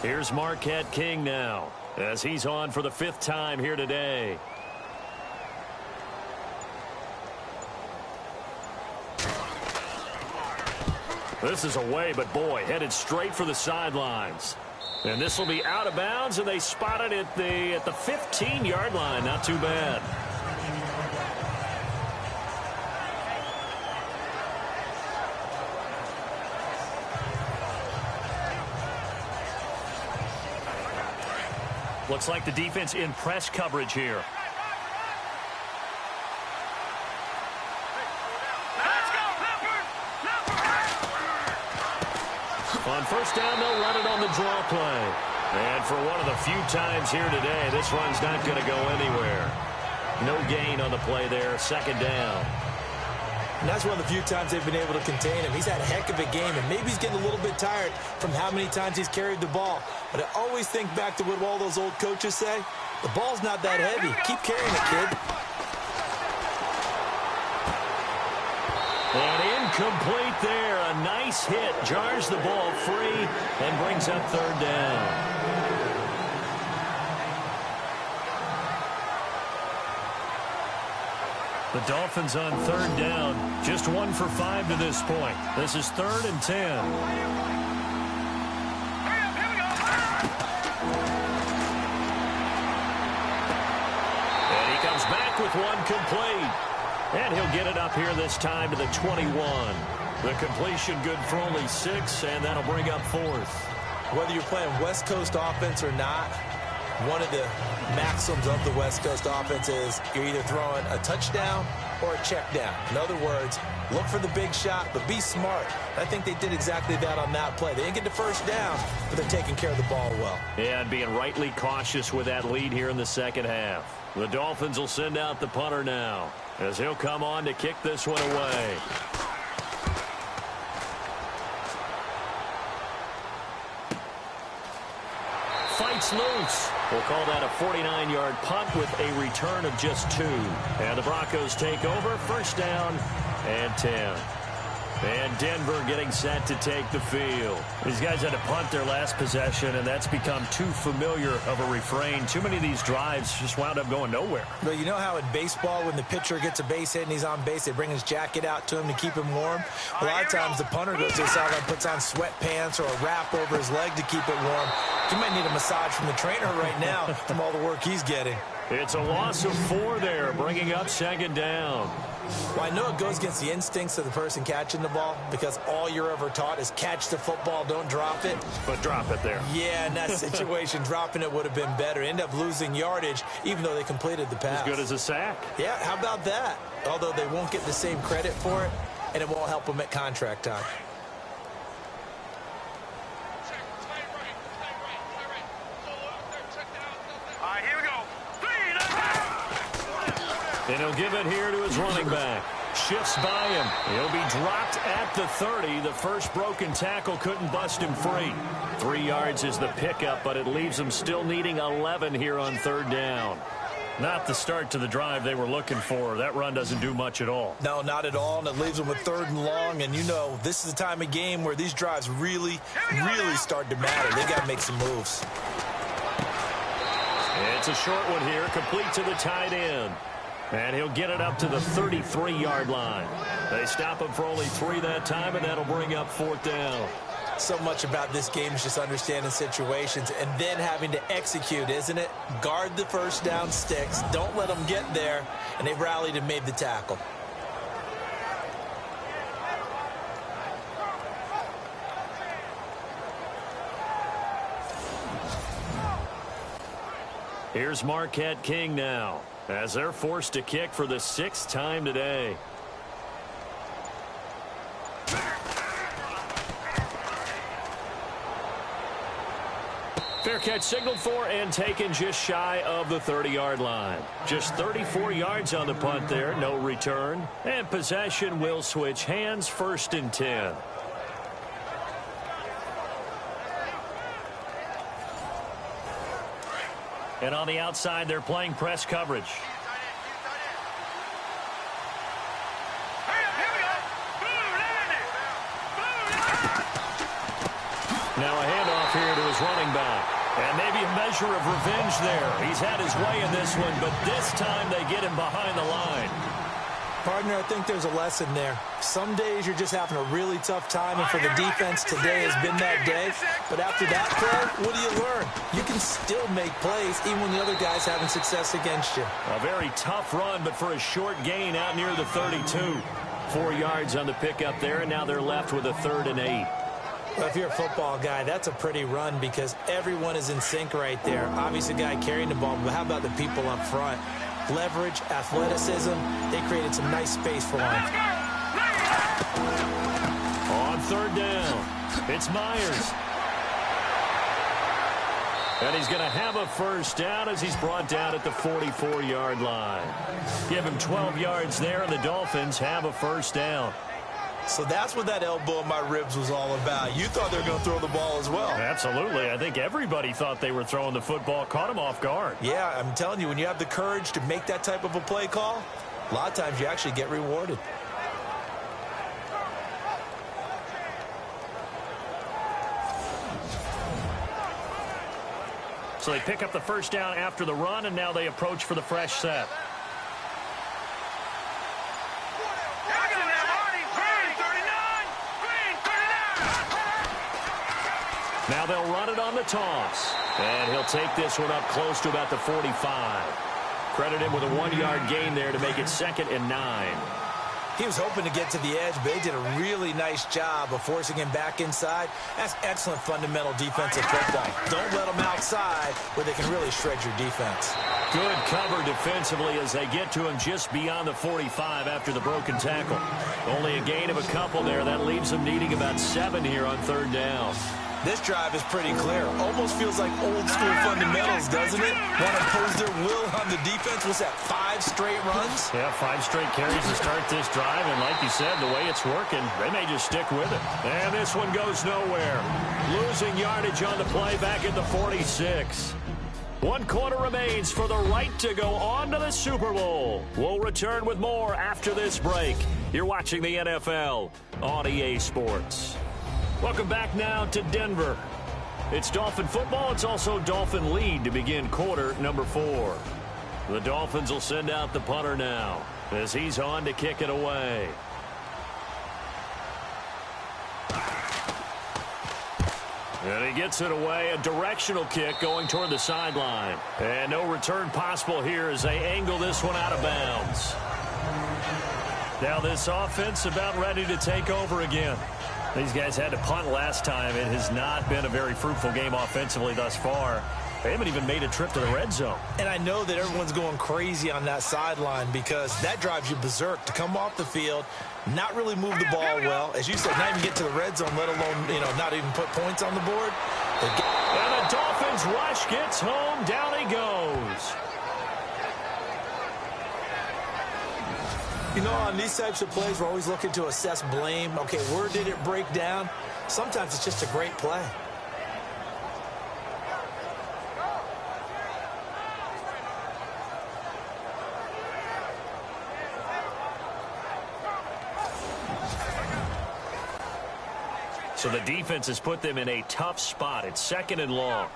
Here's Marquette King now, as he's on for the 5th time here today. This is away, but boy, headed straight for the sidelines. And this will be out of bounds, and they spot it at the 15-yard line. Not too bad. Looks like the defense in press coverage here. On 1st down, they'll run it on the draw play. And for one of the few times here today, this run's not going to go anywhere. No gain on the play there, 2nd down. And that's one of the few times they've been able to contain him. He's had a heck of a game, and maybe he's getting a little bit tired from how many times he's carried the ball. But I always think back to what all those old coaches say. The ball's not that heavy. Keep carrying it, kid. And incomplete there. A nice hit. Jars the ball free and brings up 3rd down. The Dolphins on 3rd down. Just 1 for 5 to this point. This is 3rd and 10. Back with one complete. And he'll get it up here this time to the 21. The completion good for only 6, and that'll bring up 4th. Whether you're playing West Coast offense or not, one of the maxims of the West Coast offense is you're either throwing a touchdown or a check down. In other words, Look for the big shot, but be smart. I think they did exactly that on that play. They didn't get the first down, but they're taking care of the ball well. Yeah, and being rightly cautious with that lead here in the second half. The Dolphins will send out the punter now, as he'll come on to kick this one away. Fights loose. We'll call that a 49-yard punt with a return of just 2. And the Broncos take over, first down and 10. And Denver getting set to take the field. These guys had to punt their last possession, and that's become too familiar of a refrain. Too many of these drives just wound up going nowhere. Well, you know how in baseball, when the pitcher gets a base hit and he's on base, they bring his jacket out to him to keep him warm? A lot of times the punter goes to the sideline, puts on sweatpants or a wrap over his leg to keep it warm. You might need a massage from the trainer right now from all the work he's getting. It's a loss of 4 there, bringing up second down. Well, I know it goes against the instincts of the person catching the ball because all you're ever taught is catch the football, don't drop it. But drop it there. Yeah, in that situation, dropping it would have been better. End up losing yardage, even though they completed the pass. As good as a sack. Yeah, how about that? Although they won't get the same credit for it, and it won't help them at contract time. And he'll give it here to his running back. Shifts by him. He'll be dropped at the 30. The first broken tackle couldn't bust him free. 3 yards is the pickup, but it leaves him still needing 11 here on third down. Not the start to the drive they were looking for. That run doesn't do much at all. No, not at all, and it leaves them with 3rd and long. And you know, this is the time of game where these drives really start to matter. They got to make some moves. It's a short one here, complete to the tight end. And he'll get it up to the 33-yard line. They stop him for only 3 that time, and that'll bring up 4th down. So much about this game is just understanding situations and then having to execute, isn't it? Guard the first down sticks. Don't let them get there. And they've rallied and made the tackle. Here's Marquette King now, as they're forced to kick for the 6th time today. Fair catch signaled for and taken just shy of the 30-yard line. Just 34 yards on the punt there, no return. And possession will switch hands, 1st and 10. And on the outside, they're playing press coverage. Now a handoff here to his running back. And maybe a measure of revenge there. He's had his way in this one, but this time they get him behind the line. Partner, I think there's a lesson there. Some days you're just having a really tough time, and for the defense, today has been that day. But after that play, what do you learn? You can still make plays even when the other guy's having success against you. A very tough run, but for a short gain out near the 32. 4 yards on the pickup there, and now they're left with a 3rd and 8. Well, if you're a football guy, that's a pretty run because everyone is in sync right there. Obviously, the guy carrying the ball, but how about the people up front? Leverage, athleticism, they created some nice space for one. On 3rd down, it's Myers. And he's going to have a first down as he's brought down at the 44-yard line. Give him 12 yards there, and the Dolphins have a first down. So that's what that elbow in my ribs was all about. You thought they were going to throw the ball as well. Absolutely. I think everybody thought they were throwing the football, caught him off guard. Yeah, I'm telling you, when you have the courage to make that type of a play call, a lot of times you actually get rewarded. So they pick up the first down after the run, and now they approach for the fresh set. Now they'll run it on the toss. And he'll take this one up close to about the 45. Credit him with a 1-yard gain there to make it 2nd and 9. He was hoping to get to the edge, but they did a really nice job of forcing him back inside. That's excellent fundamental defensive football. Don't let them outside where they can really shred your defense. Good cover defensively as they get to him just beyond the 45 after the broken tackle. Only a gain of a couple there. That leaves them needing about 7 here on 3rd down. This drive is pretty clear. Almost feels like old school fundamentals, doesn't it? Want to impose their will on the defense. What's that, 5 straight runs? Yeah, 5 straight carries to start this drive. And like you said, the way it's working, they may just stick with it. And this one goes nowhere. Losing yardage on the play back at the 46. 1 quarter remains for the right to go on to the Super Bowl. We'll return with more after this break. You're watching the NFL on EA Sports. Welcome back now to Denver. It's Dolphin football. It's also Dolphin lead to begin quarter number 4. The Dolphins will send out the punter now as he's on to kick it away. And he gets it away, a directional kick going toward the sideline. And no return possible here as they angle this one out of bounds. Now this offense about ready to take over again. These guys had to punt last time. It has not been a very fruitful game offensively thus far. They haven't even made a trip to the red zone. And I know that everyone's going crazy on that sideline because that drives you berserk to come off the field, not really move the ball well. As you said, not even get to the red zone, let alone, not even put points on the board. And the Dolphins rush gets home. Down he goes. On these types of plays, we're always looking to assess blame. Okay, where did it break down? Sometimes it's just a great play. So the defense has put them in a tough spot. It's 2nd and long.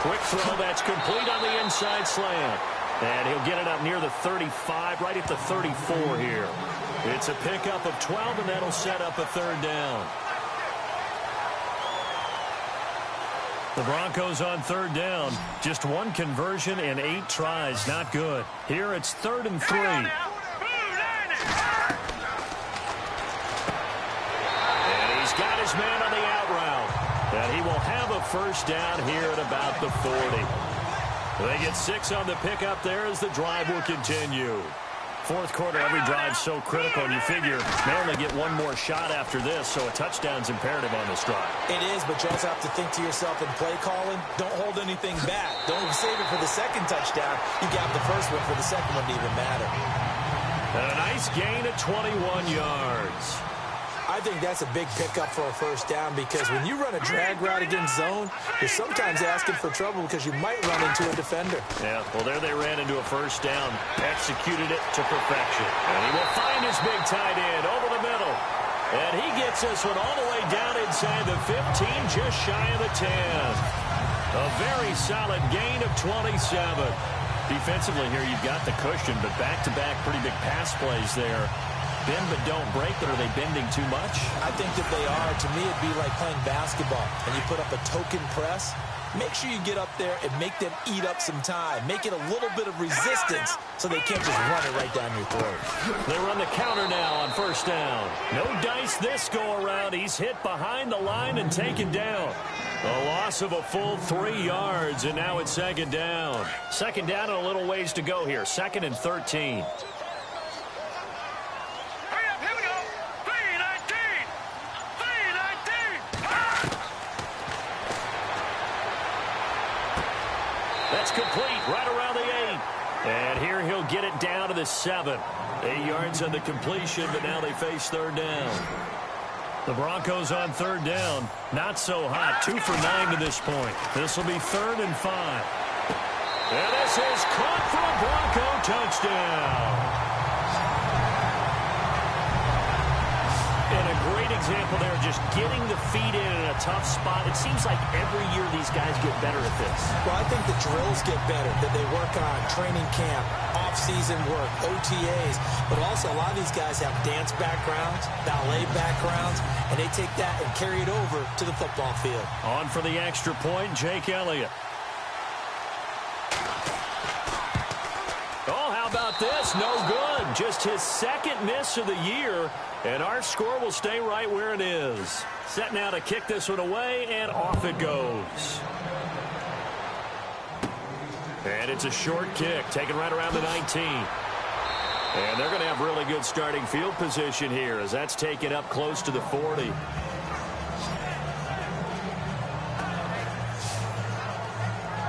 Quick throw that's complete on the inside slant. And he'll get it up near the 35, right at the 34 here. It's a pickup of 12, and that'll set up a 3rd down. The Broncos on 3rd down. Just 1 conversion in 8 tries. Not good. Here it's 3rd and 3. And he's got his man on the out route. And he will have a 1st down here at about the 40. They get 6 on the pickup there as the drive will continue. 4th quarter, every drive's so critical, and you figure they only get 1 more shot after this, so a touchdown's imperative on this drive. It is, but you also have to think to yourself in play calling, don't hold anything back. Don't save it for the 2nd touchdown. You got the 1st one for the 2nd one to even matter. And a nice gain of 21 yards. I think that's a big pickup for a 1st down because when you run a drag route against zone, you're sometimes asking for trouble because you might run into a defender. Yeah, well, there they ran into a 1st down, executed it to perfection. And he will find his big tight end over the middle. And he gets this one all the way down inside the 15, just shy of the 10. A very solid gain of 27. Defensively here, you've got the cushion, but back-to-back pretty big pass plays there. Bend but don't break, but are they bending too much? I think that they are. To me, it'd be like playing basketball, and you put up a token press. Make sure you get up there and make them eat up some time. Make it a little bit of resistance so they can't just run it right down your throat. They run the counter now on 1st down. No dice this go-around. He's hit behind the line and taken down. A loss of a full 3 yards, and now it's 2nd down. 2nd down and a little ways to go here. 2nd and 13. That's complete right around the 8. And here he'll get it down to the 7. 8 yards on the completion, but now they face 3rd down. The Broncos on 3rd down. Not so hot. 2 for 9 to this point. This will be 3rd and 5. And this is caught for a Bronco touchdown. And a great example there, just getting the feet in a tough spot. It seems like every year these guys get better at this. Well, I think the drills get better, that they work on training camp, off-season work, OTAs. But also a lot of these guys have dance backgrounds, ballet backgrounds, and they take that and carry it over to the football field. On for the extra point, Jake Elliott. is no good. Just his second miss of the year, and our score will stay right where it is. Set now to kick this one away, and off it goes. And it's a short kick, taken right around the 19. And they're going to have really good starting field position here as that's taken up close to the 40.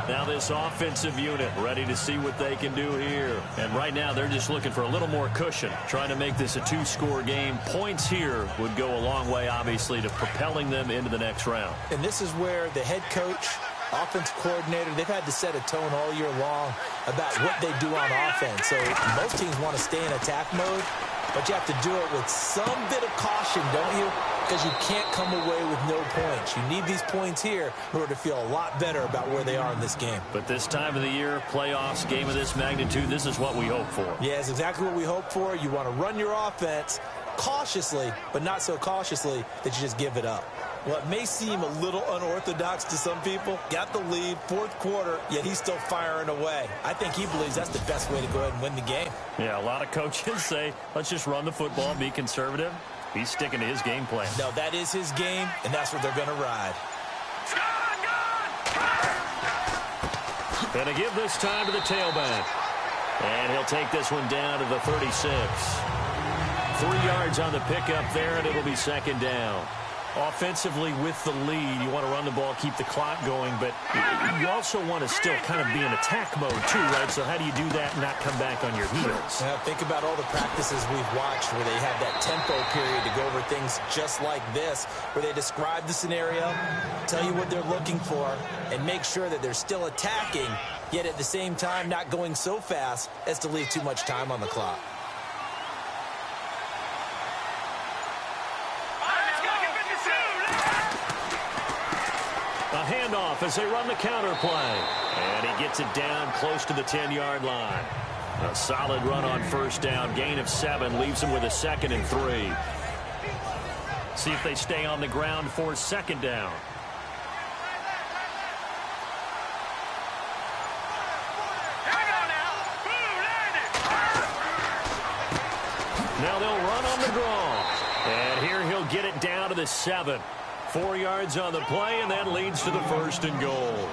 Now this offensive unit ready to see what they can do here. And right now they're just looking for a little more cushion, trying to make this a two-score game. Points here would go a long way, obviously, to propelling them into the next round. And this is where the head coach, offensive coordinator, they've had to set a tone all year long about what they do on offense. So most teams want to stay in attack mode, but you have to do it with some bit of caution, don't you? Because you can't come away with no points. You need these points here in order to feel a lot better about where they are in this game. But this time of the year, playoffs, game of this magnitude, this is what we hope for. Yeah, it's exactly what we hope for. You want to run your offense cautiously, but not so cautiously that you just give it up. Well, it may seem a little unorthodox to some people. Got the lead, fourth quarter, yet he's still firing away. I think he believes that's the best way to go ahead and win the game. Yeah, a lot of coaches say, let's just run the football, be conservative. He's sticking to his game plan. No, that is his game, and that's what they're going to ride. And to give this time to the tailback. And he'll take this one down to the 36. 3 yards on the pickup there, and it'll be second down. Offensively with the lead, you want to run the ball, keep the clock going, but you also want to still kind of be in attack mode too, right? So how do you do that and not come back on your heels? Yeah, think about all the practices we've watched where they have that tempo period to go over things just like this, where they describe the scenario, tell you what they're looking for, and make sure that they're still attacking, yet at the same time not going so fast as to leave too much time on the clock. A handoff as they run the counter play. And he gets it down close to the 10-yard line. A solid run on first down. Gain of 7 leaves him with a 2nd and 3. See if they stay on the ground for second down. Now they'll run on the draw. And here he'll get it down to the 7. 4 yards on the play, and that leads to the 1st and goal.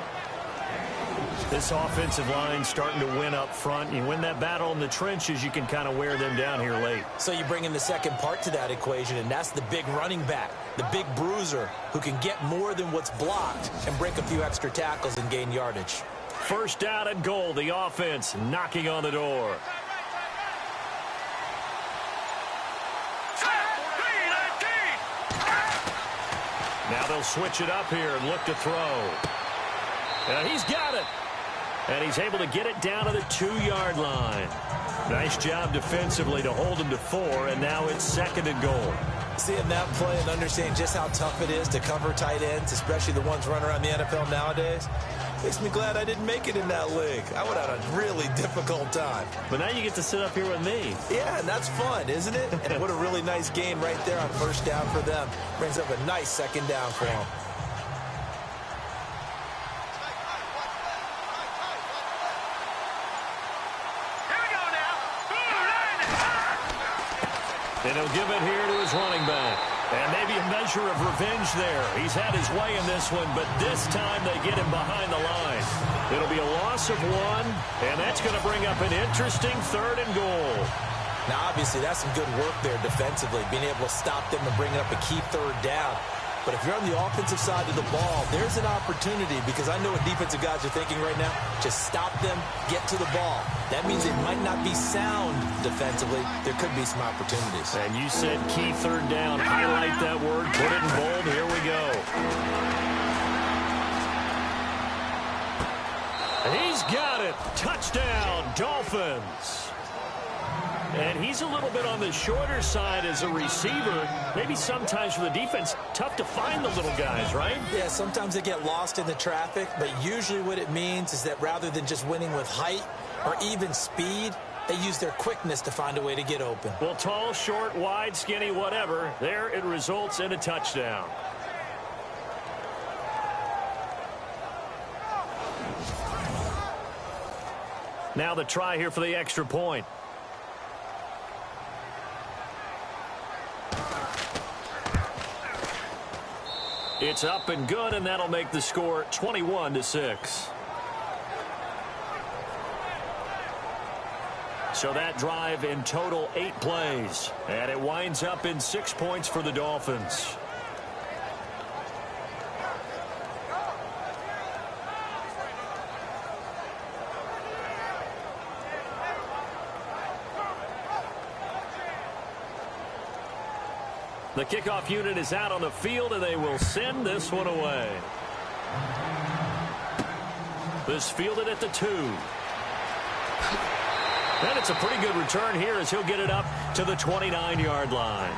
This offensive line starting to win up front. You win that battle in the trenches, you can kind of wear them down here late. So you bring in the second part to that equation, and that's the big running back, the big bruiser, who can get more than what's blocked and break a few extra tackles and gain yardage. First down and goal, the offense knocking on the door. Now they'll switch it up here and look to throw. And he's got it. And he's able to get it down to the 2-yard line. Nice job defensively to hold him to 4, and now it's 2nd and goal. Seeing that play and understanding just how tough it is to cover tight ends, especially the ones running around the NFL nowadays, makes me glad I didn't make it in that league. I would have had a really difficult time. But now you get to sit up here with me. Yeah, and that's fun, isn't it? And what a really nice game right there on first down for them. Brings up a nice second down for them. And he'll give it here to his running back. And maybe a measure of revenge there. He's had his way in this one, but this time they get him behind the line. It'll be a loss of 1, and that's going to bring up an interesting 3rd and goal. Now, obviously, that's some good work there defensively, being able to stop them and bring up a key 3rd down. But if you're on the offensive side of the ball, there's an opportunity, because I know what defensive guys are thinking right now. Just stop them, get to the ball. That means it might not be sound defensively. There could be some opportunities. And you said key 3rd down. Highlight that word. Put it in bold. Here we go. He's got it. Touchdown, Dolphins. And he's a little bit on the shorter side as a receiver. Maybe sometimes for the defense, tough to find the little guys, right? Yeah, sometimes they get lost in the traffic, but usually what it means is that rather than just winning with height or even speed, they use their quickness to find a way to get open. Well, tall, short, wide, skinny, whatever, there it results in a touchdown. Now the try here for the extra point. It's up and good, and that'll make the score 21-6. So that drive in total 8 plays, and it winds up in 6 points for the Dolphins. The kickoff unit is out on the field, and they will send this one away. This fielded at the 2. And it's a pretty good return here as he'll get it up to the 29-yard line.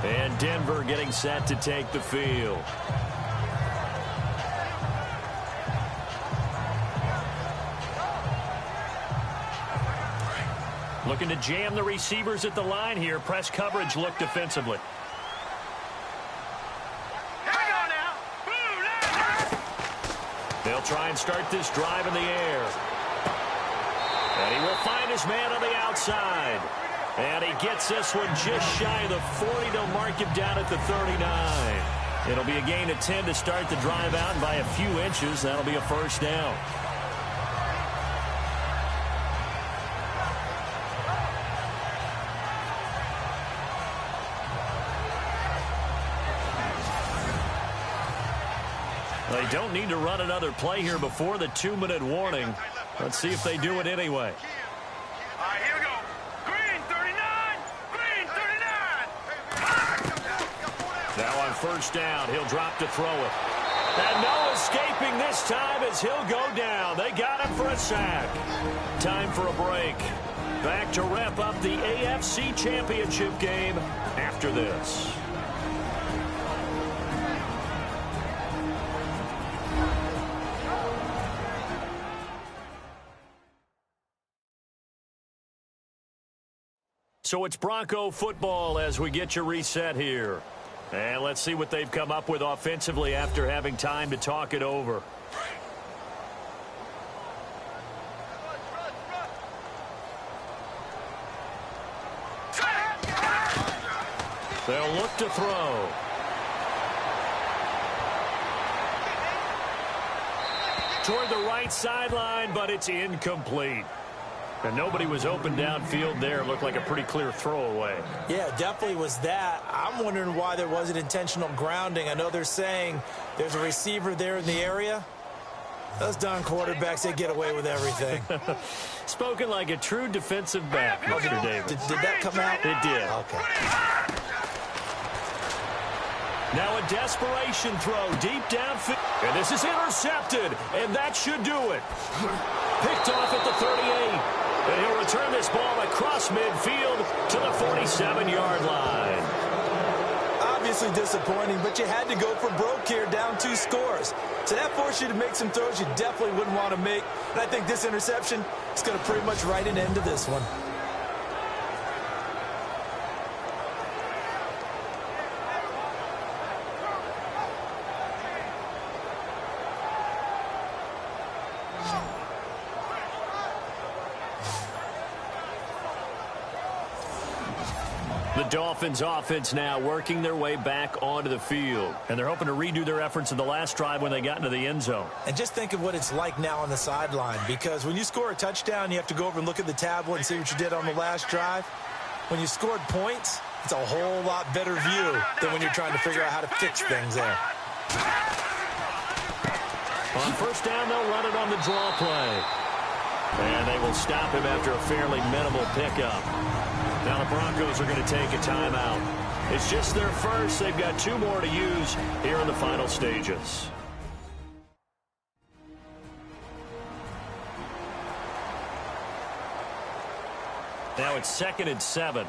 And Denver getting set to take the field. Looking to jam the receivers at the line here. Press coverage look defensively. They'll try and start this drive in the air. And he will find his man on the outside. And he gets this one just shy of the 40 to mark him down at the 39. It'll be a gain of 10 to start the drive out, and by a few inches, that'll be a first down. They don't need to run another play here before the 2-minute warning. Let's see if they do it anyway. All right, here we go. Green 39. Green 39. Now on first down, he'll drop to throw it. And no escaping this time as he'll go down. They got him for a sack. Time for a break. Back to wrap up the AFC Championship game after this. So it's Bronco football as we get you reset here. And let's see what they've come up with offensively after having time to talk it over. They'll look to throw. Toward the right sideline, but it's incomplete. And nobody was open downfield there. It looked like a pretty clear throwaway. Yeah, definitely was that. I'm wondering why there wasn't intentional grounding. I know they're saying there's a receiver there in the area. Those darn quarterbacks, they get away with everything. Spoken like a true defensive back, Mr. Davis. Did that come out? It did. Okay. Now a desperation throw deep downfield. And this is intercepted. And that should do it. Picked off at the 38. And he'll return this ball across midfield to the 47-yard line. Obviously disappointing, but you had to go for broke here, down 2 scores. So that forced you to make some throws you definitely wouldn't want to make. And I think this interception is going to pretty much write an end to this one. The Dolphins offense now working their way back onto the field. And they're hoping to redo their efforts in the last drive when they got into the end zone. And just think of what it's like now on the sideline, because when you score a touchdown, you have to go over and look at the tablet and see what you did on the last drive. When you scored points, it's a whole lot better view than when you're trying to figure out how to fix things there. On first down, they'll run it on the draw play. And they will stop him after a fairly minimal pickup. Now the Broncos are going to take a timeout. It's just their first. They've got 2 more to use here in the final stages. Now it's 2nd and 7.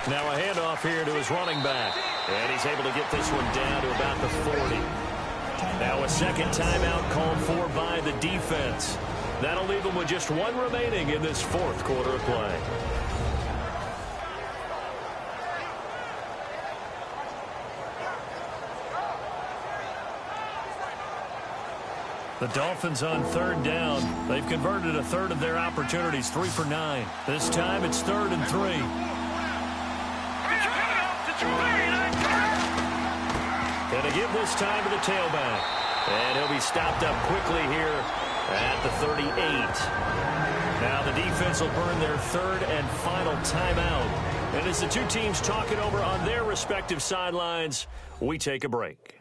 Now a handoff here to his running back. And he's able to get this one down to about the 40. Now a second timeout called for by the defense. That'll leave them with just 1 remaining in this 4th quarter of play. The Dolphins on third down. They've converted a third of their opportunities, 3 for 9. This time it's 3rd and 3. Going to give this time to the tailback. And he'll be stopped up quickly here at the 38. Now the defense will burn their 3rd and final timeout. And as the two teams talk it over on their respective sidelines, we take a break.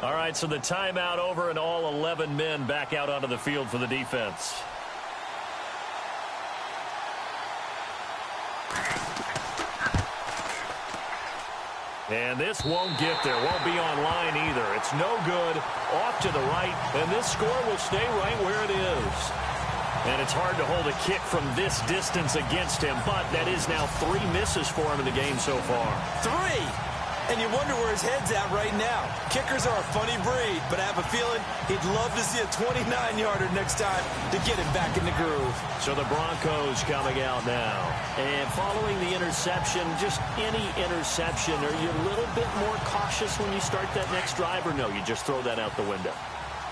All right, so the timeout over and all 11 men back out onto the field for the defense. And this won't get there, won't be online either. It's no good, off to the right, and this score will stay right where it is. And it's hard to hold a kick from this distance against him, but that is now 3 misses for him in the game so far. 3! And you wonder where his head's at right now. Kickers are a funny breed, but I have a feeling he'd love to see a 29-yarder next time to get him back in the groove. So the Broncos coming out now. And following the interception, just any interception, are you a little bit more cautious when you start that next drive, or no, you just throw that out the window?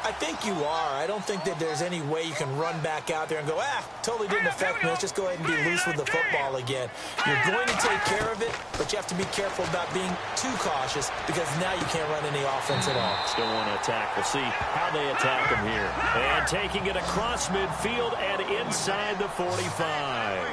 I think you are. I don't think that there's any way you can run back out there and go, totally didn't affect me. Let's just go ahead and be loose with the football again. You're going to take care of it, but you have to be careful about being too cautious because now you can't run any offense at all. Still want to attack. We'll see how they attack him here. And taking it across midfield and inside the 45.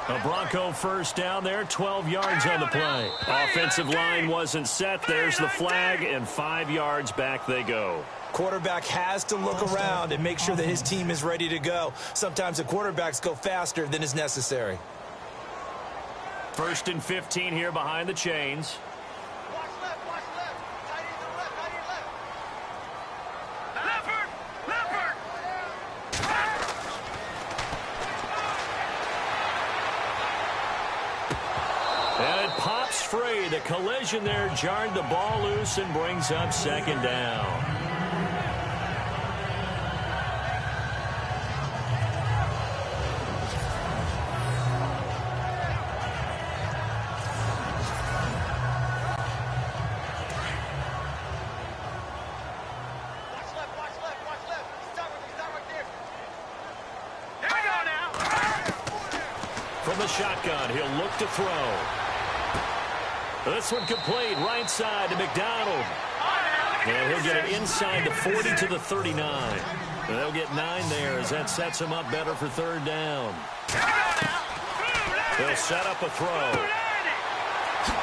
A Bronco first down there, 12 yards on the play. Offensive line wasn't set. There's the flag, and 5 yards back they go. Quarterback has to look around and make sure that his team is ready to go. Sometimes the quarterbacks go faster than is necessary. 1st and 15 here behind the chains. Watch left. Tight end to the left, tight end left. Leopard! And it pops free. The collision there jarred the ball loose and brings up 2nd down. From the shotgun, he'll look to throw. This one complete, right side to McDonald. And he'll get it inside the 40 to the 39. And they'll get 9 there as that sets him up better for 3rd down. He'll set up a throw.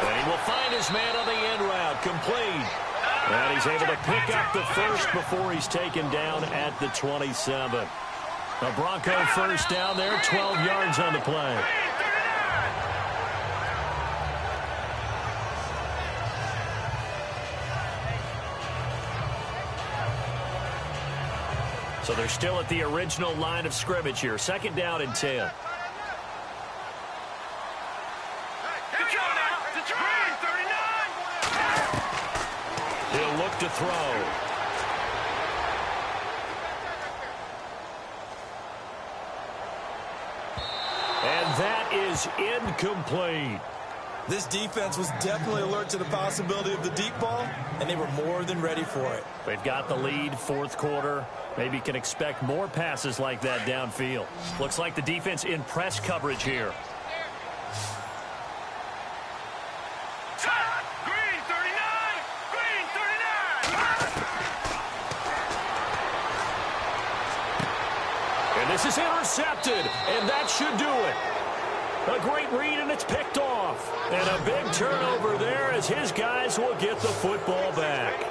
And he will find his man on the end route, complete. And he's able to pick up the first before he's taken down at the 27. A Bronco first down there, 12 yards on the play. So they're still at the original line of scrimmage here. 2nd down and 10. He'll look to throw. And that is incomplete. This defense was definitely alert to the possibility of the deep ball, and they were more than ready for it. They've got the lead, 4th quarter. Maybe can expect more passes like that downfield. Looks like the defense in press coverage here. Green 39! Green 39! And this is intercepted, and that should do it. A great read, and it's picked off. And a big turnover there as his guys will get the football back.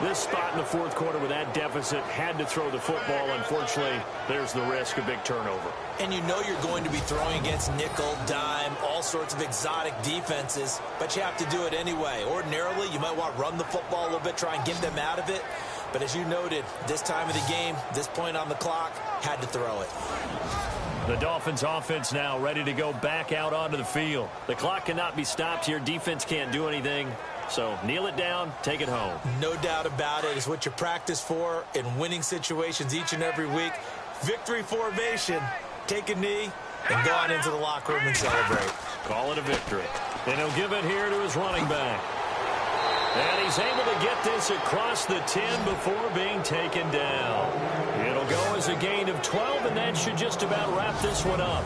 This spot in the 4th quarter with that deficit had to throw the football. Unfortunately, there's the risk of big turnover. And you know you're going to be throwing against nickel, dime, all sorts of exotic defenses, but you have to do it anyway. Ordinarily, you might want to run the football a little bit, try and get them out of it. But as you noted, this time of the game, this point on the clock, had to throw it. The Dolphins offense now ready to go back out onto the field. The clock cannot be stopped here. Defense can't do anything. So kneel it down, take it home. No doubt about it. It's what you practice for in winning situations each and every week. Victory formation. Take a knee and go on into the locker room and celebrate. Call it a victory. And he'll give it here to his running back. And he's able to get this across the 10 before being taken down. It'll go as a gain of 12, and that should just about wrap this one up.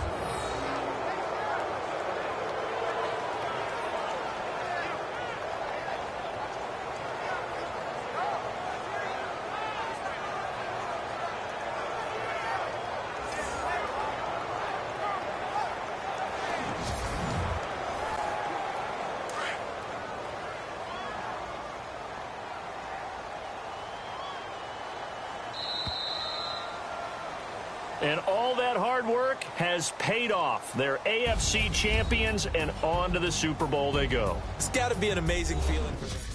And all that hard work has paid off. They're AFC champions, and on to the Super Bowl they go. It's got to be an amazing feeling for